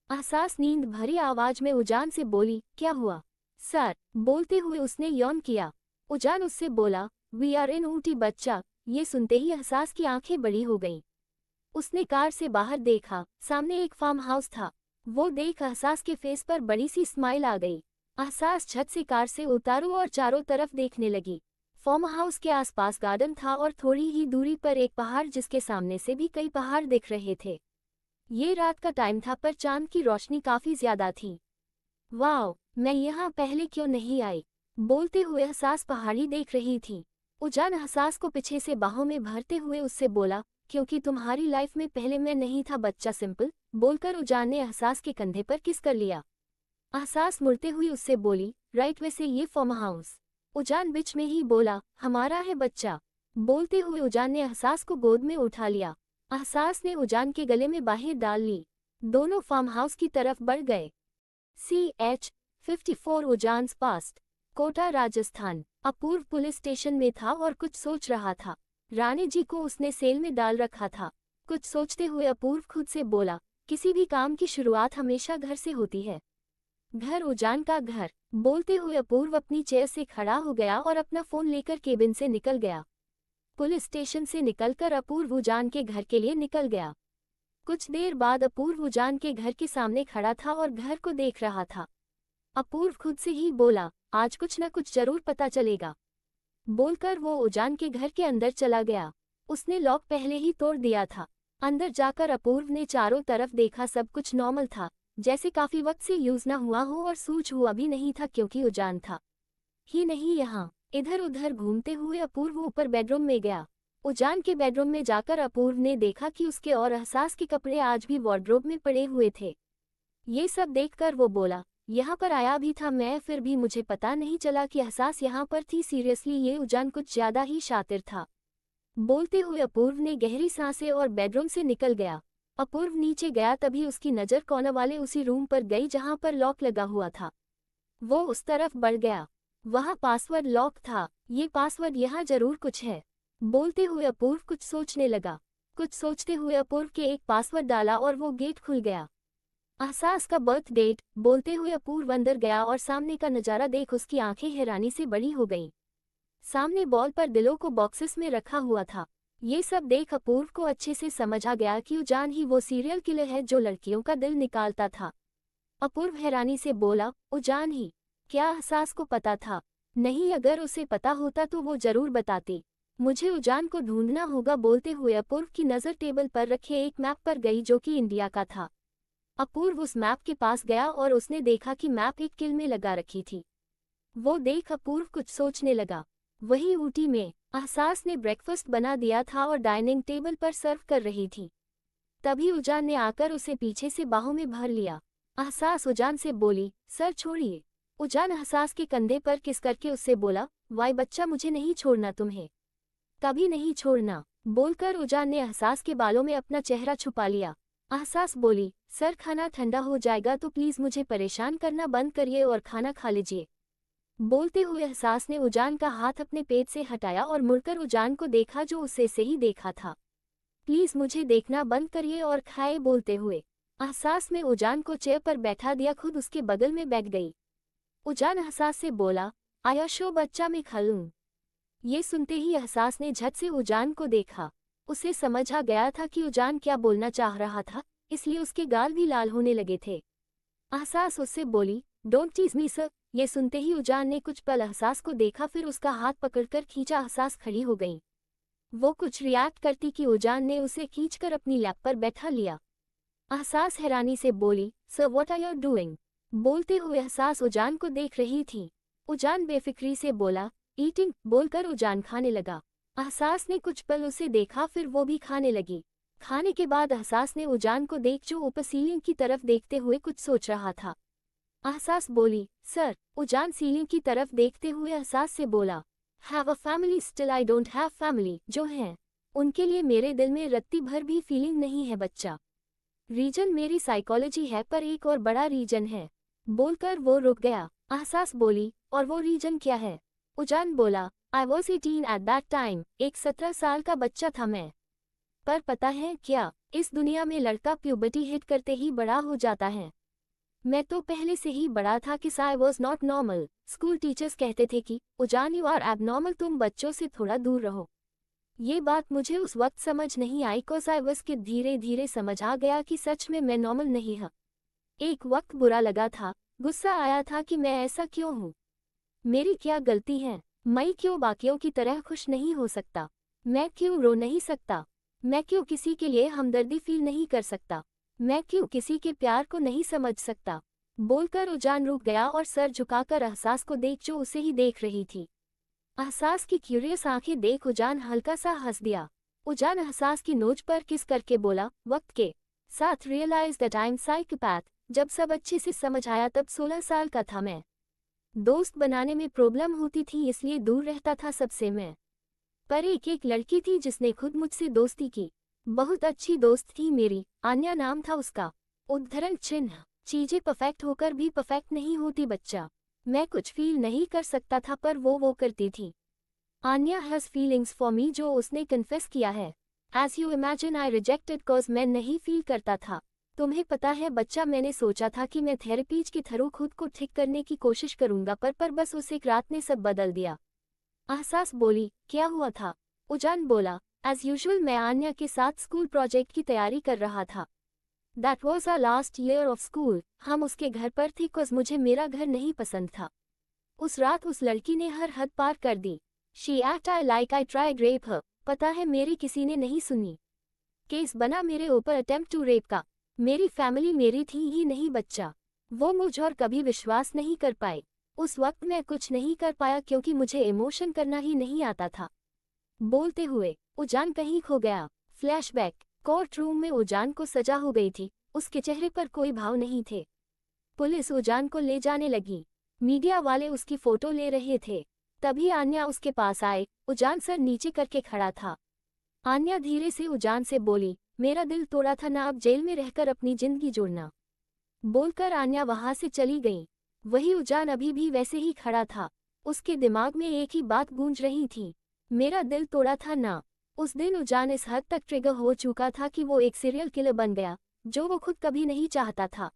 Speaker 1: एहसास नींद भरी आवाज में उजान से बोली, क्या हुआ सर? बोलते हुए उसने यौन किया। उजान उससे बोला, वी आर इन ऊटी बच्चा। ये सुनते ही एहसास की आंखें बड़ी हो गईं। उसने कार से बाहर देखा। सामने एक फार्म हाउस था। वो देख एहसास के फेस पर बड़ी सी स्माइल आ गई। एहसास छत से कार से उतारू और चारों तरफ देखने लगी। फार्म हाउस के आसपास गार्डन था और थोड़ी ही दूरी पर एक पहाड़ जिसके सामने से भी कई पहाड़ दिख रहे थे। ये रात का टाइम था पर चांद की रोशनी काफी ज्यादा थी। वाओ, मैं यहाँ पहले क्यों नहीं आई? बोलते हुए एहसास पहाड़ी देख रही थी। उजान एहसास को पीछे से बाहों में भरते हुए उससे बोला, क्योंकि तुम्हारी लाइफ में पहले मैं नहीं था बच्चा, सिंपल। बोलकर उजान ने एहसास के कंधे पर किस कर लिया। एहसास मुड़ते हुए उससे बोली, राइट, वैसे ये फार्म हाउस। उजान बीच में ही बोला, हमारा है बच्चा। बोलते हुए उजान ने एहसास को गोद में उठा लिया। एहसास ने उजान के गले में बाहें डाल ली। दोनों फार्म हाउस की तरफ बढ़ गए। CH-54 उजान्स past, Kota Rajasthan. Apurva police station में था और कुछ सोच रहा था। रानी जी को उसने सेल में डाल रखा था। कुछ सोचते हुए अपूर्व खुद से बोला, किसी भी काम की शुरुआत हमेशा घर से होती है। घर उजान का घर। बोलते हुए अपूर्व अपनी चेयर से खड़ा हो गया और अपना फोन लेकर केबिन से निकल गया। पुलिस स्टेशन से निकलकर अपूर्व उजान के घर के लिए निकल गया। कुछ देर बाद अपूर्व उजान के घर के सामने खड़ा था और घर को देख रहा था। अपूर्व खुद से ही बोला, आज कुछ न कुछ जरूर पता चलेगा। बोलकर वो उजान के घर के अंदर चला गया। उसने लॉक पहले ही तोड़ दिया था। अंदर जाकर अपूर्व ने चारों तरफ देखा, सब कुछ नॉर्मल था, जैसे काफी वक्त से यूज न हुआ हो और सूज हुआ भी नहीं था क्योंकि उजान था ही नहीं यहाँ। इधर उधर घूमते हुए अपूर्व ऊपर बेडरूम में गया। उजान के बेडरूम में जाकर अपूर्व ने देखा कि उसके और एहसास के कपड़े आज भी वार्डरोब में पड़े हुए थे। ये सब देखकर वो बोला, यहाँ पर आया भी था मैं, फिर भी मुझे पता नहीं चला कि एहसास यहाँ पर थी। सीरियसली ये उजान कुछ ज्यादा ही शातिर था। बोलते हुए अपूर्व ने गहरी सांसें और बेडरूम से निकल गया। अपूर्व नीचे गया तभी उसकी नज़र कॉर्नर वाले उसी रूम पर गई जहां पर लॉक लगा हुआ था। वो उस तरफ बढ़ गया। वहां पासवर्ड लॉक था। ये पासवर्ड यहाँ जरूर कुछ है। बोलते हुए अपूर्व कुछ सोचने लगा। कुछ सोचते हुए अपूर्व के एक पासवर्ड डाला और वो गेट खुल गया। एहसास का बर्थ डेट। बोलते हुए अपूर्व अंदर गया और सामने का नज़ारा देख उसकी आंखें हैरानी से बड़ी हो गईं। सामने बॉल पर दिलों को बॉक्सेस में रखा हुआ था। ये सब देख अपूर्व को अच्छे से समझ आ गया कि उजान ही वो सीरियल किलर है जो लड़कियों का दिल निकालता था। अपूर्व हैरानी से बोला, उजान ही? क्या एहसास को पता था? नहीं, अगर उसे पता होता तो वो जरूर बताती। मुझे उजान को ढूंढना होगा। बोलते हुए अपूर्व की नज़र टेबल पर रखे एक मैप पर गई जो कि इंडिया का था। अपूर्व उस मैप के पास गया और उसने देखा कि मैप एक किल में लगा रखी थी। वो देख अपूर्व कुछ सोचने लगा। वही ऊटी में एहसास ने ब्रेकफास्ट बना दिया था और डाइनिंग टेबल पर सर्व कर रही थी। तभी उजान ने आकर उसे पीछे से बाहों में भर लिया। एहसास उजान से बोली, सर छोड़िए। उजान एहसास के कंधे पर किस करके उससे बोला, वाई बच्चा, मुझे नहीं छोड़ना तुम्हें, कभी नहीं छोड़ना। बोलकर उजान ने एहसास के बालों में अपना चेहरा छुपा लिया। एहसास बोली, सर खाना ठंडा हो जाएगा तो प्लीज मुझे परेशान करना बंद करिए और खाना खा लीजिए। बोलते हुए एहसास ने उजान का हाथ अपने पेट से हटाया और मुड़कर उजान को देखा जो उसे से ही देखा था। प्लीज मुझे देखना बंद करिए और खाए। बोलते हुए एहसास ने उजान को चेयर पर बैठा दिया, खुद उसके बगल में बैठ गई। उजान एहसास से बोला, आया शो बच्चा, मैं खा लूं। ये सुनते ही एहसास ने झट से उजान को देखा। उसे समझ आ गया था कि उजान क्या बोलना चाह रहा था, इसलिए उसके गाल भी लाल होने लगे थे। एहसास उससे बोली, डोंट टीज मी सर। ये सुनते ही उजान ने कुछ पल एहसास को देखा, फिर उसका हाथ पकड़कर खींचा। एहसास खड़ी हो गई। वो कुछ रिएक्ट करती कि उजान ने उसे खींचकर अपनी लैप पर बैठा लिया। एहसास हैरानी से बोली, sir what are you doing? बोलते हुए एहसास उजान को देख रही थी। उजान बेफिक्री से बोला, ईटिंग। बोलकर उजान खाने लगा। एहसास ने कुछ पल उसे देखा, फिर वो भी खाने लगी। खाने के बाद एहसास ने उजान को देख जो ऊपर सीलिंग की तरफ देखते हुए कुछ सोच रहा था। एहसास बोली, सर। उजान सीलिंग की तरफ देखते हुए एहसास से बोला, have a family still I don't have family. जो हैं उनके लिए मेरे दिल में रत्ती भर भी फीलिंग नहीं है बच्चा। रीजन मेरी साइकोलॉजी है, पर एक और बड़ा रीजन है। बोलकर वो रुक गया। एहसास बोली, और वो रीजन क्या है? उजान बोला, I was 18 at that time. एक 17 साल का बच्चा था मैं। पर पता है क्या, इस दुनिया में लड़का प्यूबर्टी हिट करते ही बड़ा हो जाता है। मैं तो पहले से ही बड़ा था कि I was not normal. School teachers कहते थे कि उजान यू आर एबनॉर्मल, तुम बच्चों से थोड़ा दूर रहो। ये बात मुझे उस वक्त समझ नहीं आई कोस आई वॉज कि धीरे धीरे समझ आ गया कि सच में मैं नॉर्मल नहीं हूँ। एक वक्त बुरा लगा था, गुस्सा आया था कि मैं ऐसा क्यों हूँ, मेरी क्या गलती है, मैं क्यों बाकियों की तरह खुश नहीं हो सकता, मैं क्यों रो नहीं सकता, मैं क्यों किसी के लिए हमदर्दी फील नहीं कर सकता, मैं क्यों किसी के प्यार को नहीं समझ सकता। बोलकर उजान रुक गया और सर झुकाकर एहसास को देख जो उसे ही देख रही थी। एहसास की क्यूरियस आंखें देख उजान हल्का सा हंस दिया। उजान एहसास की नोच पर किस करके बोला, वक्त के साथ realise that I am psychopath. जब सब अच्छे से समझ आया तब 16 साल का था मैं। दोस्त बनाने में प्रॉब्लम होती थी इसलिए दूर रहता था सबसे मैं। पर एक लड़की थी जिसने खुद मुझसे दोस्ती की। बहुत अच्छी दोस्त थी मेरी, आन्या नाम था उसका। उद्धरण चिन्ह, चीजें परफेक्ट होकर भी परफेक्ट नहीं होती बच्चा। मैं कुछ फील नहीं कर सकता था पर वो करती थी। Anya has feelings for me जो उसने कन्फेस किया है। As you imagine I rejected cause मैं नहीं फील करता था। तुम्हें पता है बच्चा, मैंने सोचा था कि मैं थेरेपीज के थ्रू खुद को ठीक करने की कोशिश करूंगा, पर बस उस एक रात ने सब बदल दिया। अहसास बोली, क्या हुआ था? उजान बोला, एज यूजुअल मैं आन्या के साथ स्कूल प्रोजेक्ट की तैयारी कर रहा था। That was our last year of school. हम उसके घर पर थे बिकॉज मुझे मेरा घर नहीं पसंद था। उस रात उस लड़की ने हर हद पार कर दी। She act like I tried rape her. पता है मेरी किसी ने नहीं सुनी। केस बना मेरे ऊपर अटेम्प्ट टू रेप का। मेरी फैमिली मेरी थी ही नहीं बच्चा। वो मुझ और कभी विश्वास नहीं कर पाए। उस वक्त मैं कुछ नहीं कर पाया क्योंकि मुझे इमोशन करना ही नहीं आता था। बोलते हुए उजान कहीं खो गया। फ्लैशबैक, कोर्ट रूम में उजान को सजा हो गई थी। उसके चेहरे पर कोई भाव नहीं थे। पुलिस उजान को ले जाने लगी। मीडिया वाले उसकी फोटो ले रहे थे। तभी आन्या उसके पास आए। उजान सर नीचे करके खड़ा था। आन्या धीरे से उजान से बोली, मेरा दिल तोड़ा था ना, अब जेल में रहकर अपनी जिंदगी जोड़ना। बोलकर आन्या वहां से चली गई। वही उजान अभी भी वैसे ही खड़ा था। उसके दिमाग में एक ही बात गूंज रही थी, मेरा दिल तोड़ा था ना। उस दिन उजान इस हद तक ट्रिगर हो चुका था कि वो एक सीरियल किलर बन गया, जो वो खुद कभी नहीं चाहता था।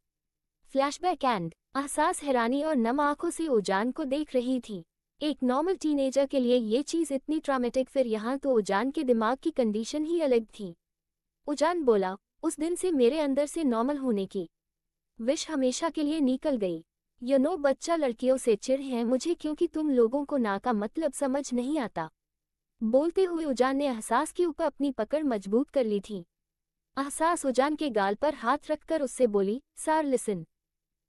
Speaker 1: फ्लैशबैक एंड अहसास हैरानी और नम आंखों से उजान को देख रही थी। एक नॉर्मल टीनेजर के लिए ये चीज इतनी ट्रॉमेटिक, फिर यहाँ तो उजान के दिमाग की कंडीशन ही अलग थी। उजान बोला, उस दिन से मेरे अंदर से नॉर्मल होने की विश हमेशा के लिए निकल गई। बच्चा, लड़कियों से चिढ़ है मुझे क्योंकि तुम लोगों को ना का मतलब समझ नहीं आता। बोलते हुए उजान ने अहसास के ऊपर अपनी पकड़ मजबूत कर ली थी। अहसास उजान के गाल पर हाथ रखकर उससे बोली, सार लिसन।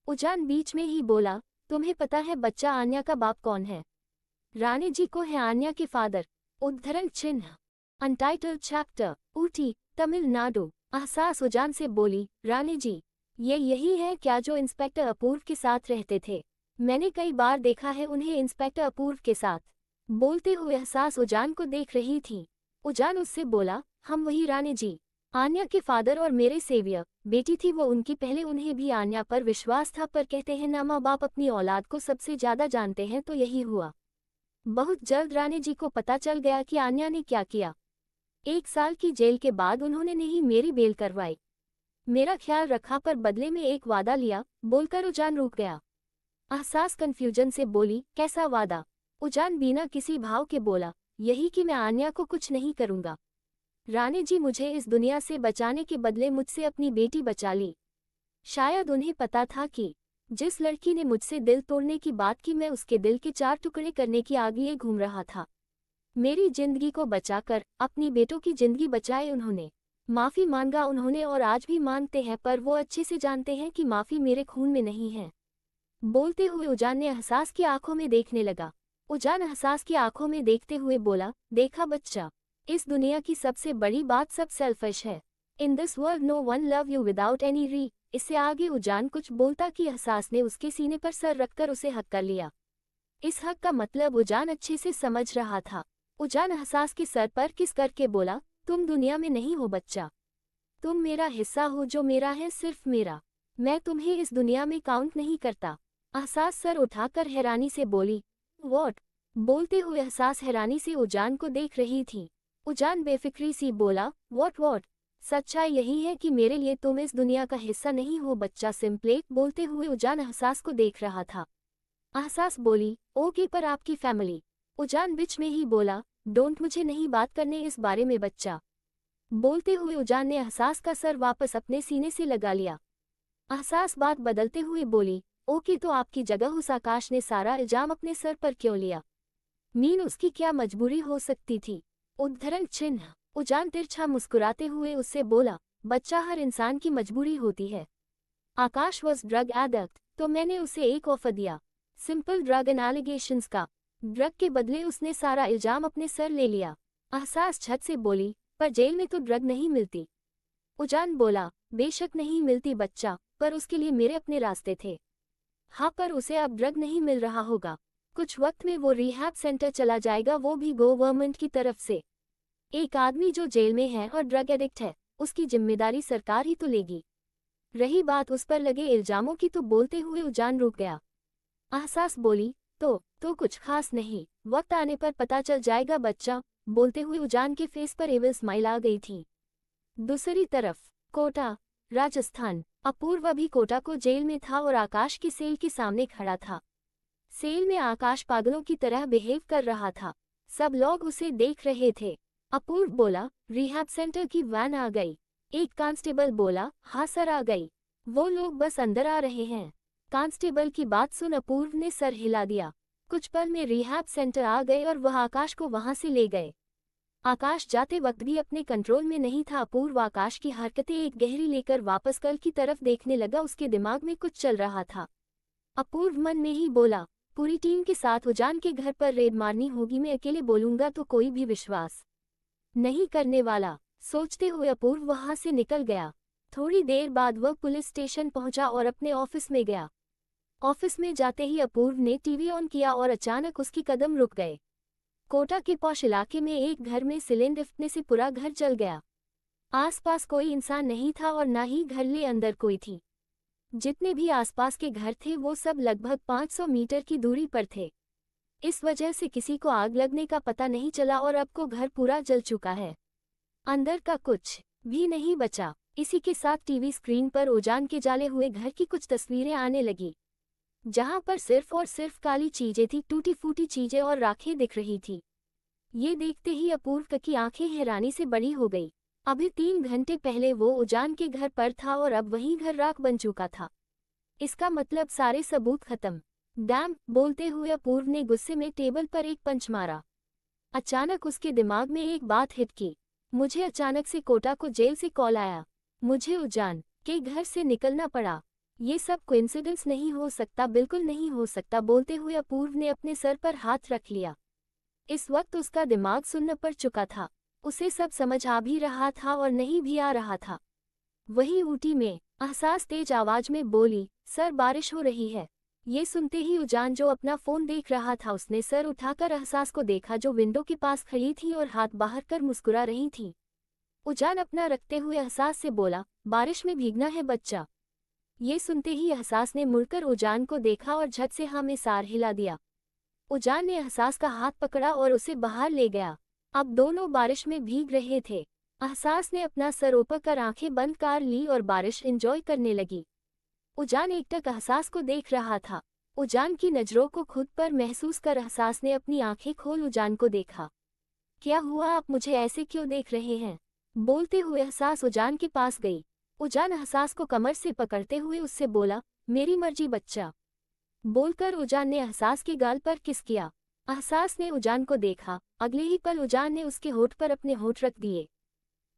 Speaker 1: उजान बीच में ही बोला, तुम्हें पता है बच्चा आन्या का बाप कौन है? राणे जी को है आन्या के फादर। उद्धरण चिन्ह। Untitled chapter. ऊटी, तमिलनाडु। अहसास उजान से बोली, राणे जी, ये यही है क्या जो इंस्पेक्टर अपूर्व के साथ रहते थे? मैंने कई बार देखा है उन्हें इंस्पेक्टर अपूर्व के साथ। बोलते हुए अहसास उजान को देख रही थी। उजान उससे बोला, हम वही राणे जी, आन्या के फादर और मेरे सेवियर। बेटी थी वो उनकी, पहले उन्हें भी आन्या पर विश्वास था, पर कहते हैं ना, माँ बाप अपनी औलाद को सबसे ज्यादा जानते हैं, तो यही हुआ। बहुत जल्द राणे जी को पता चल गया कि आन्या ने क्या किया। 1 साल की जेल के बाद उन्होंने नहीं मेरी बेल करवाई। मेरा ख्याल रखा पर बदले में एक वादा लिया। बोलकर उजान रुक गया। अहसास कंफ्यूजन से बोली, कैसा वादा? उजान बिना किसी भाव के बोला, यही कि मैं आन्या को कुछ नहीं करूंगा। राणे जी मुझे इस दुनिया से बचाने के बदले मुझसे अपनी बेटी बचा ली। शायद उन्हें पता था कि जिस लड़की ने मुझसे दिल तोड़ने की बात की, मैं उसके दिल के 4 टुकड़े करने की आग लिए घूम रहा था। मेरी जिंदगी को बचाकर अपनी बेटों की जिंदगी बचाए उन्होंने। माफी मांगा उन्होंने और आज भी मांगते हैं, पर वो अच्छे से जानते हैं कि माफी मेरे खून में नहीं है। बोलते हुए उजान ने अहसास की आंखों में देखने लगा। उजान अहसास की आंखों में देखते हुए बोला, देखा बच्चा, इस दुनिया की सबसे बड़ी बात सब सेल्फिश है। In this world no one love you without any री। इससे आगे उजान कुछ बोलता कि अहसास ने उसके सीने पर सर रखकर उसे हक कर लिया। इस हक का मतलब उजान अच्छे से समझ रहा था। उजान अहसास के सर पर किस करके बोला, तुम दुनिया में नहीं हो बच्चा, तुम मेरा हिस्सा हो, जो मेरा है सिर्फ मेरा। मैं तुम्हें इस दुनिया में काउंट नहीं करता। अहसास सर उठाकर हैरानी से बोली, व्हाट? बोलते हुए अहसास हैरानी से उजान को देख रही थी। उजान बेफिक्री सी बोला, व्हाट? सच्चाई यही है कि मेरे लिए तुम इस दुनिया का हिस्सा नहीं हो बच्चा, सिंपले। बोलते हुए उजान अहसास को देख रहा था। अहसास बोली, ओके, पर आपकी फैमिली? उजान बीच में ही बोला, डोंट, मुझे नहीं बात करने इस बारे में बच्चा। बोलते हुए उजान ने अहसास का सर वापस अपने सीने से लगा लिया। अहसास बात बदलते हुए बोली, ओके, तो आपकी जगह उस आकाश ने सारा इल्जाम अपने सर पर क्यों लिया? मीन उसकी क्या मजबूरी हो सकती थी? उद्धरण चिन्ह। उजान तिरछा मुस्कुराते हुए उससे बोला, बच्चा, हर इंसान की मजबूरी होती है। आकाश वॉज ड्रग एडिक्ट, तो मैंने उसे एक ऑफर दिया, सिंपल ड्रग एंड एलिगेशंस का। ड्रग के बदले उसने सारा इल्जाम अपने सर ले लिया। अहसास छत से बोली, पर जेल में तो ड्रग नहीं मिलती। उजान बोला, बेशक नहीं मिलती बच्चा, पर उसके लिए मेरे अपने रास्ते थे। हाँ, पर उसे अब ड्रग नहीं मिल रहा होगा। कुछ वक्त में वो रिहैब सेंटर चला जाएगा, वो भी गवर्नमेंट की तरफ से। एक आदमी जो जेल में है और ड्रग एडिक्ट है, उसकी जिम्मेदारी सरकार ही तो लेगी। रही बात उस पर लगे इल्जामों की, तो बोलते हुए उजान रुक गया। अहसास बोली, तो कुछ खास नहीं, वक्त आने पर पता चल जाएगा बच्चा। बोलते हुए उजान के फेस पर एविल स्माइल आ गई थी। दूसरी तरफ कोटा, राजस्थान। अपूर्व अभी कोटा को जेल में था और आकाश की सेल के सामने खड़ा था। सेल में आकाश पागलों की तरह बिहेव कर रहा था। सब लोग उसे देख रहे थे। अपूर्व बोला, रिहैब सेंटर की वैन आ गई। एक कांस्टेबल बोला, हाँ सर आ गई। वो लोग बस अंदर आ रहे हैं। कांस्टेबल की बात सुन अपूर्व ने सर हिला दिया। कुछ पल में रिहैब सेंटर आ गए और वह आकाश को वहां से ले गए। आकाश जाते वक्त भी अपने कंट्रोल में नहीं था। अपूर्व आकाश की हरकतें एक गहरी लेकर वापस कल की तरफ देखने लगा। उसके दिमाग में कुछ चल रहा था। अपूर्व मन में ही बोला, पूरी टीम के साथ उजान के घर पर रेड मारनी होगी। मैं अकेले बोलूंगा तो कोई भी विश्वास नहीं करने वाला। सोचते हुए अपूर्व वहां से निकल गया। थोड़ी देर बाद वह पुलिस स्टेशन पहुंचा और अपने ऑफिस में गया। ऑफिस में जाते ही अपूर्व ने टीवी ऑन किया और अचानक उसकी कदम रुक गए। कोटा के पॉश इलाके में एक घर में सिलेंडर फटने से पूरा घर जल गया। आसपास कोई इंसान नहीं था और न ही घर के अंदर कोई थी। जितने भी आसपास के घर थे वो सब लगभग 500 मीटर की दूरी पर थे। इस वजह से किसी को आग लगने का पता नहीं चला और अब को घर पूरा जल चुका है। अंदर का कुछ भी नहीं बचा। इसी के साथ टीवी स्क्रीन पर उजान के जाले हुए घर की कुछ तस्वीरें आने लगी, जहां पर सिर्फ और सिर्फ काली चीजें थी, टूटी फूटी चीजें और राखें दिख रही थी। ये देखते ही अपूर्व की आंखें हैरानी से बड़ी हो गई। अभी 3 घंटे पहले वो उजान के घर पर था और अब वही घर राख बन चुका था। इसका मतलब सारे सबूत खत्म। डैम, बोलते हुए अपूर्व ने गुस्से में टेबल पर एक पंच मारा। अचानक उसके दिमाग में एक बात हिट की। मुझे अचानक से कोटा को जेल से कॉल आया। मुझे उजान के घर से निकलना पड़ा। ये सब कोइंसिडेंस नहीं हो सकता, बिल्कुल नहीं हो सकता। बोलते हुए अपूर्व ने अपने सर पर हाथ रख लिया। इस वक्त उसका दिमाग सुन्न पड़ चुका था। उसे सब समझ आ भी रहा था और नहीं भी आ रहा था। वही ऊटी में एहसास तेज आवाज में बोली, सर बारिश हो रही है। ये सुनते ही उजान जो अपना फोन देख रहा था उसने सर उठाकर एहसास को देखा जो विंडो के पास खड़ी थी और हाथ बाहर कर मुस्कुरा रही थी। उजान अपना रखते हुए एहसास से बोला, बारिश में भीगना है बच्चा। ये सुनते ही एहसास ने मुड़कर उजान को देखा और झट से हाँ में सार हिला दिया। उजान ने एहसास का हाथ पकड़ा और उसे बाहर ले गया। अब दोनों बारिश में भीग रहे थे। एहसास ने अपना सर ऊपर कर आंखें बंद कर ली और बारिश एंजॉय करने लगी। उजान एकटक एहसास को देख रहा था। उजान की नजरों को खुद पर महसूस कर एहसास ने अपनी आंखें खोल उजान को देखा। क्या हुआ, आप मुझे ऐसे क्यों देख रहे हैं? बोलते हुए एहसास उजान के पास गई। उजान एहसास को कमर से पकड़ते हुए उससे बोला, मेरी मर्जी बच्चा। बोलकर उजान ने एहसास के गाल पर किस किया। एहसास ने उजान को देखा। अगले ही पल उजान ने उसके होठ पर अपने होठ रख दिए।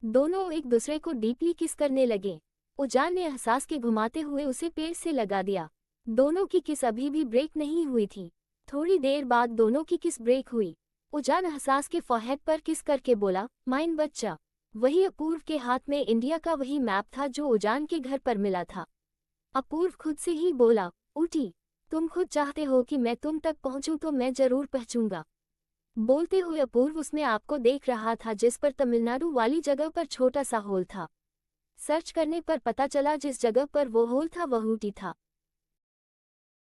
Speaker 1: दोनों एक दूसरे को डीपली किस करने लगे। उजान ने एहसास के घुमाते हुए उसे पेड़ से लगा दिया। दोनों की किस अभी भी ब्रेक नहीं हुई थी। थोड़ी देर बाद दोनों की किस ब्रेक हुई। उजान एहसास के फॉरहेड पर किस करके बोला, माइन बच्चा। वही अपूर्व के हाथ में इंडिया का वही मैप था जो उजान के घर पर मिला था। अपूर्व खुद से ही बोला, ऊटी, तुम खुद चाहते हो कि मैं तुम तक पहुंचूं तो मैं जरूर पहुंचूंगा। बोलते हुए अपूर्व उसमें आपको देख रहा था जिस पर तमिलनाडु वाली जगह पर छोटा सा होल था। सर्च करने पर पता चला जिस जगह पर वो होल था वह ऊटी था।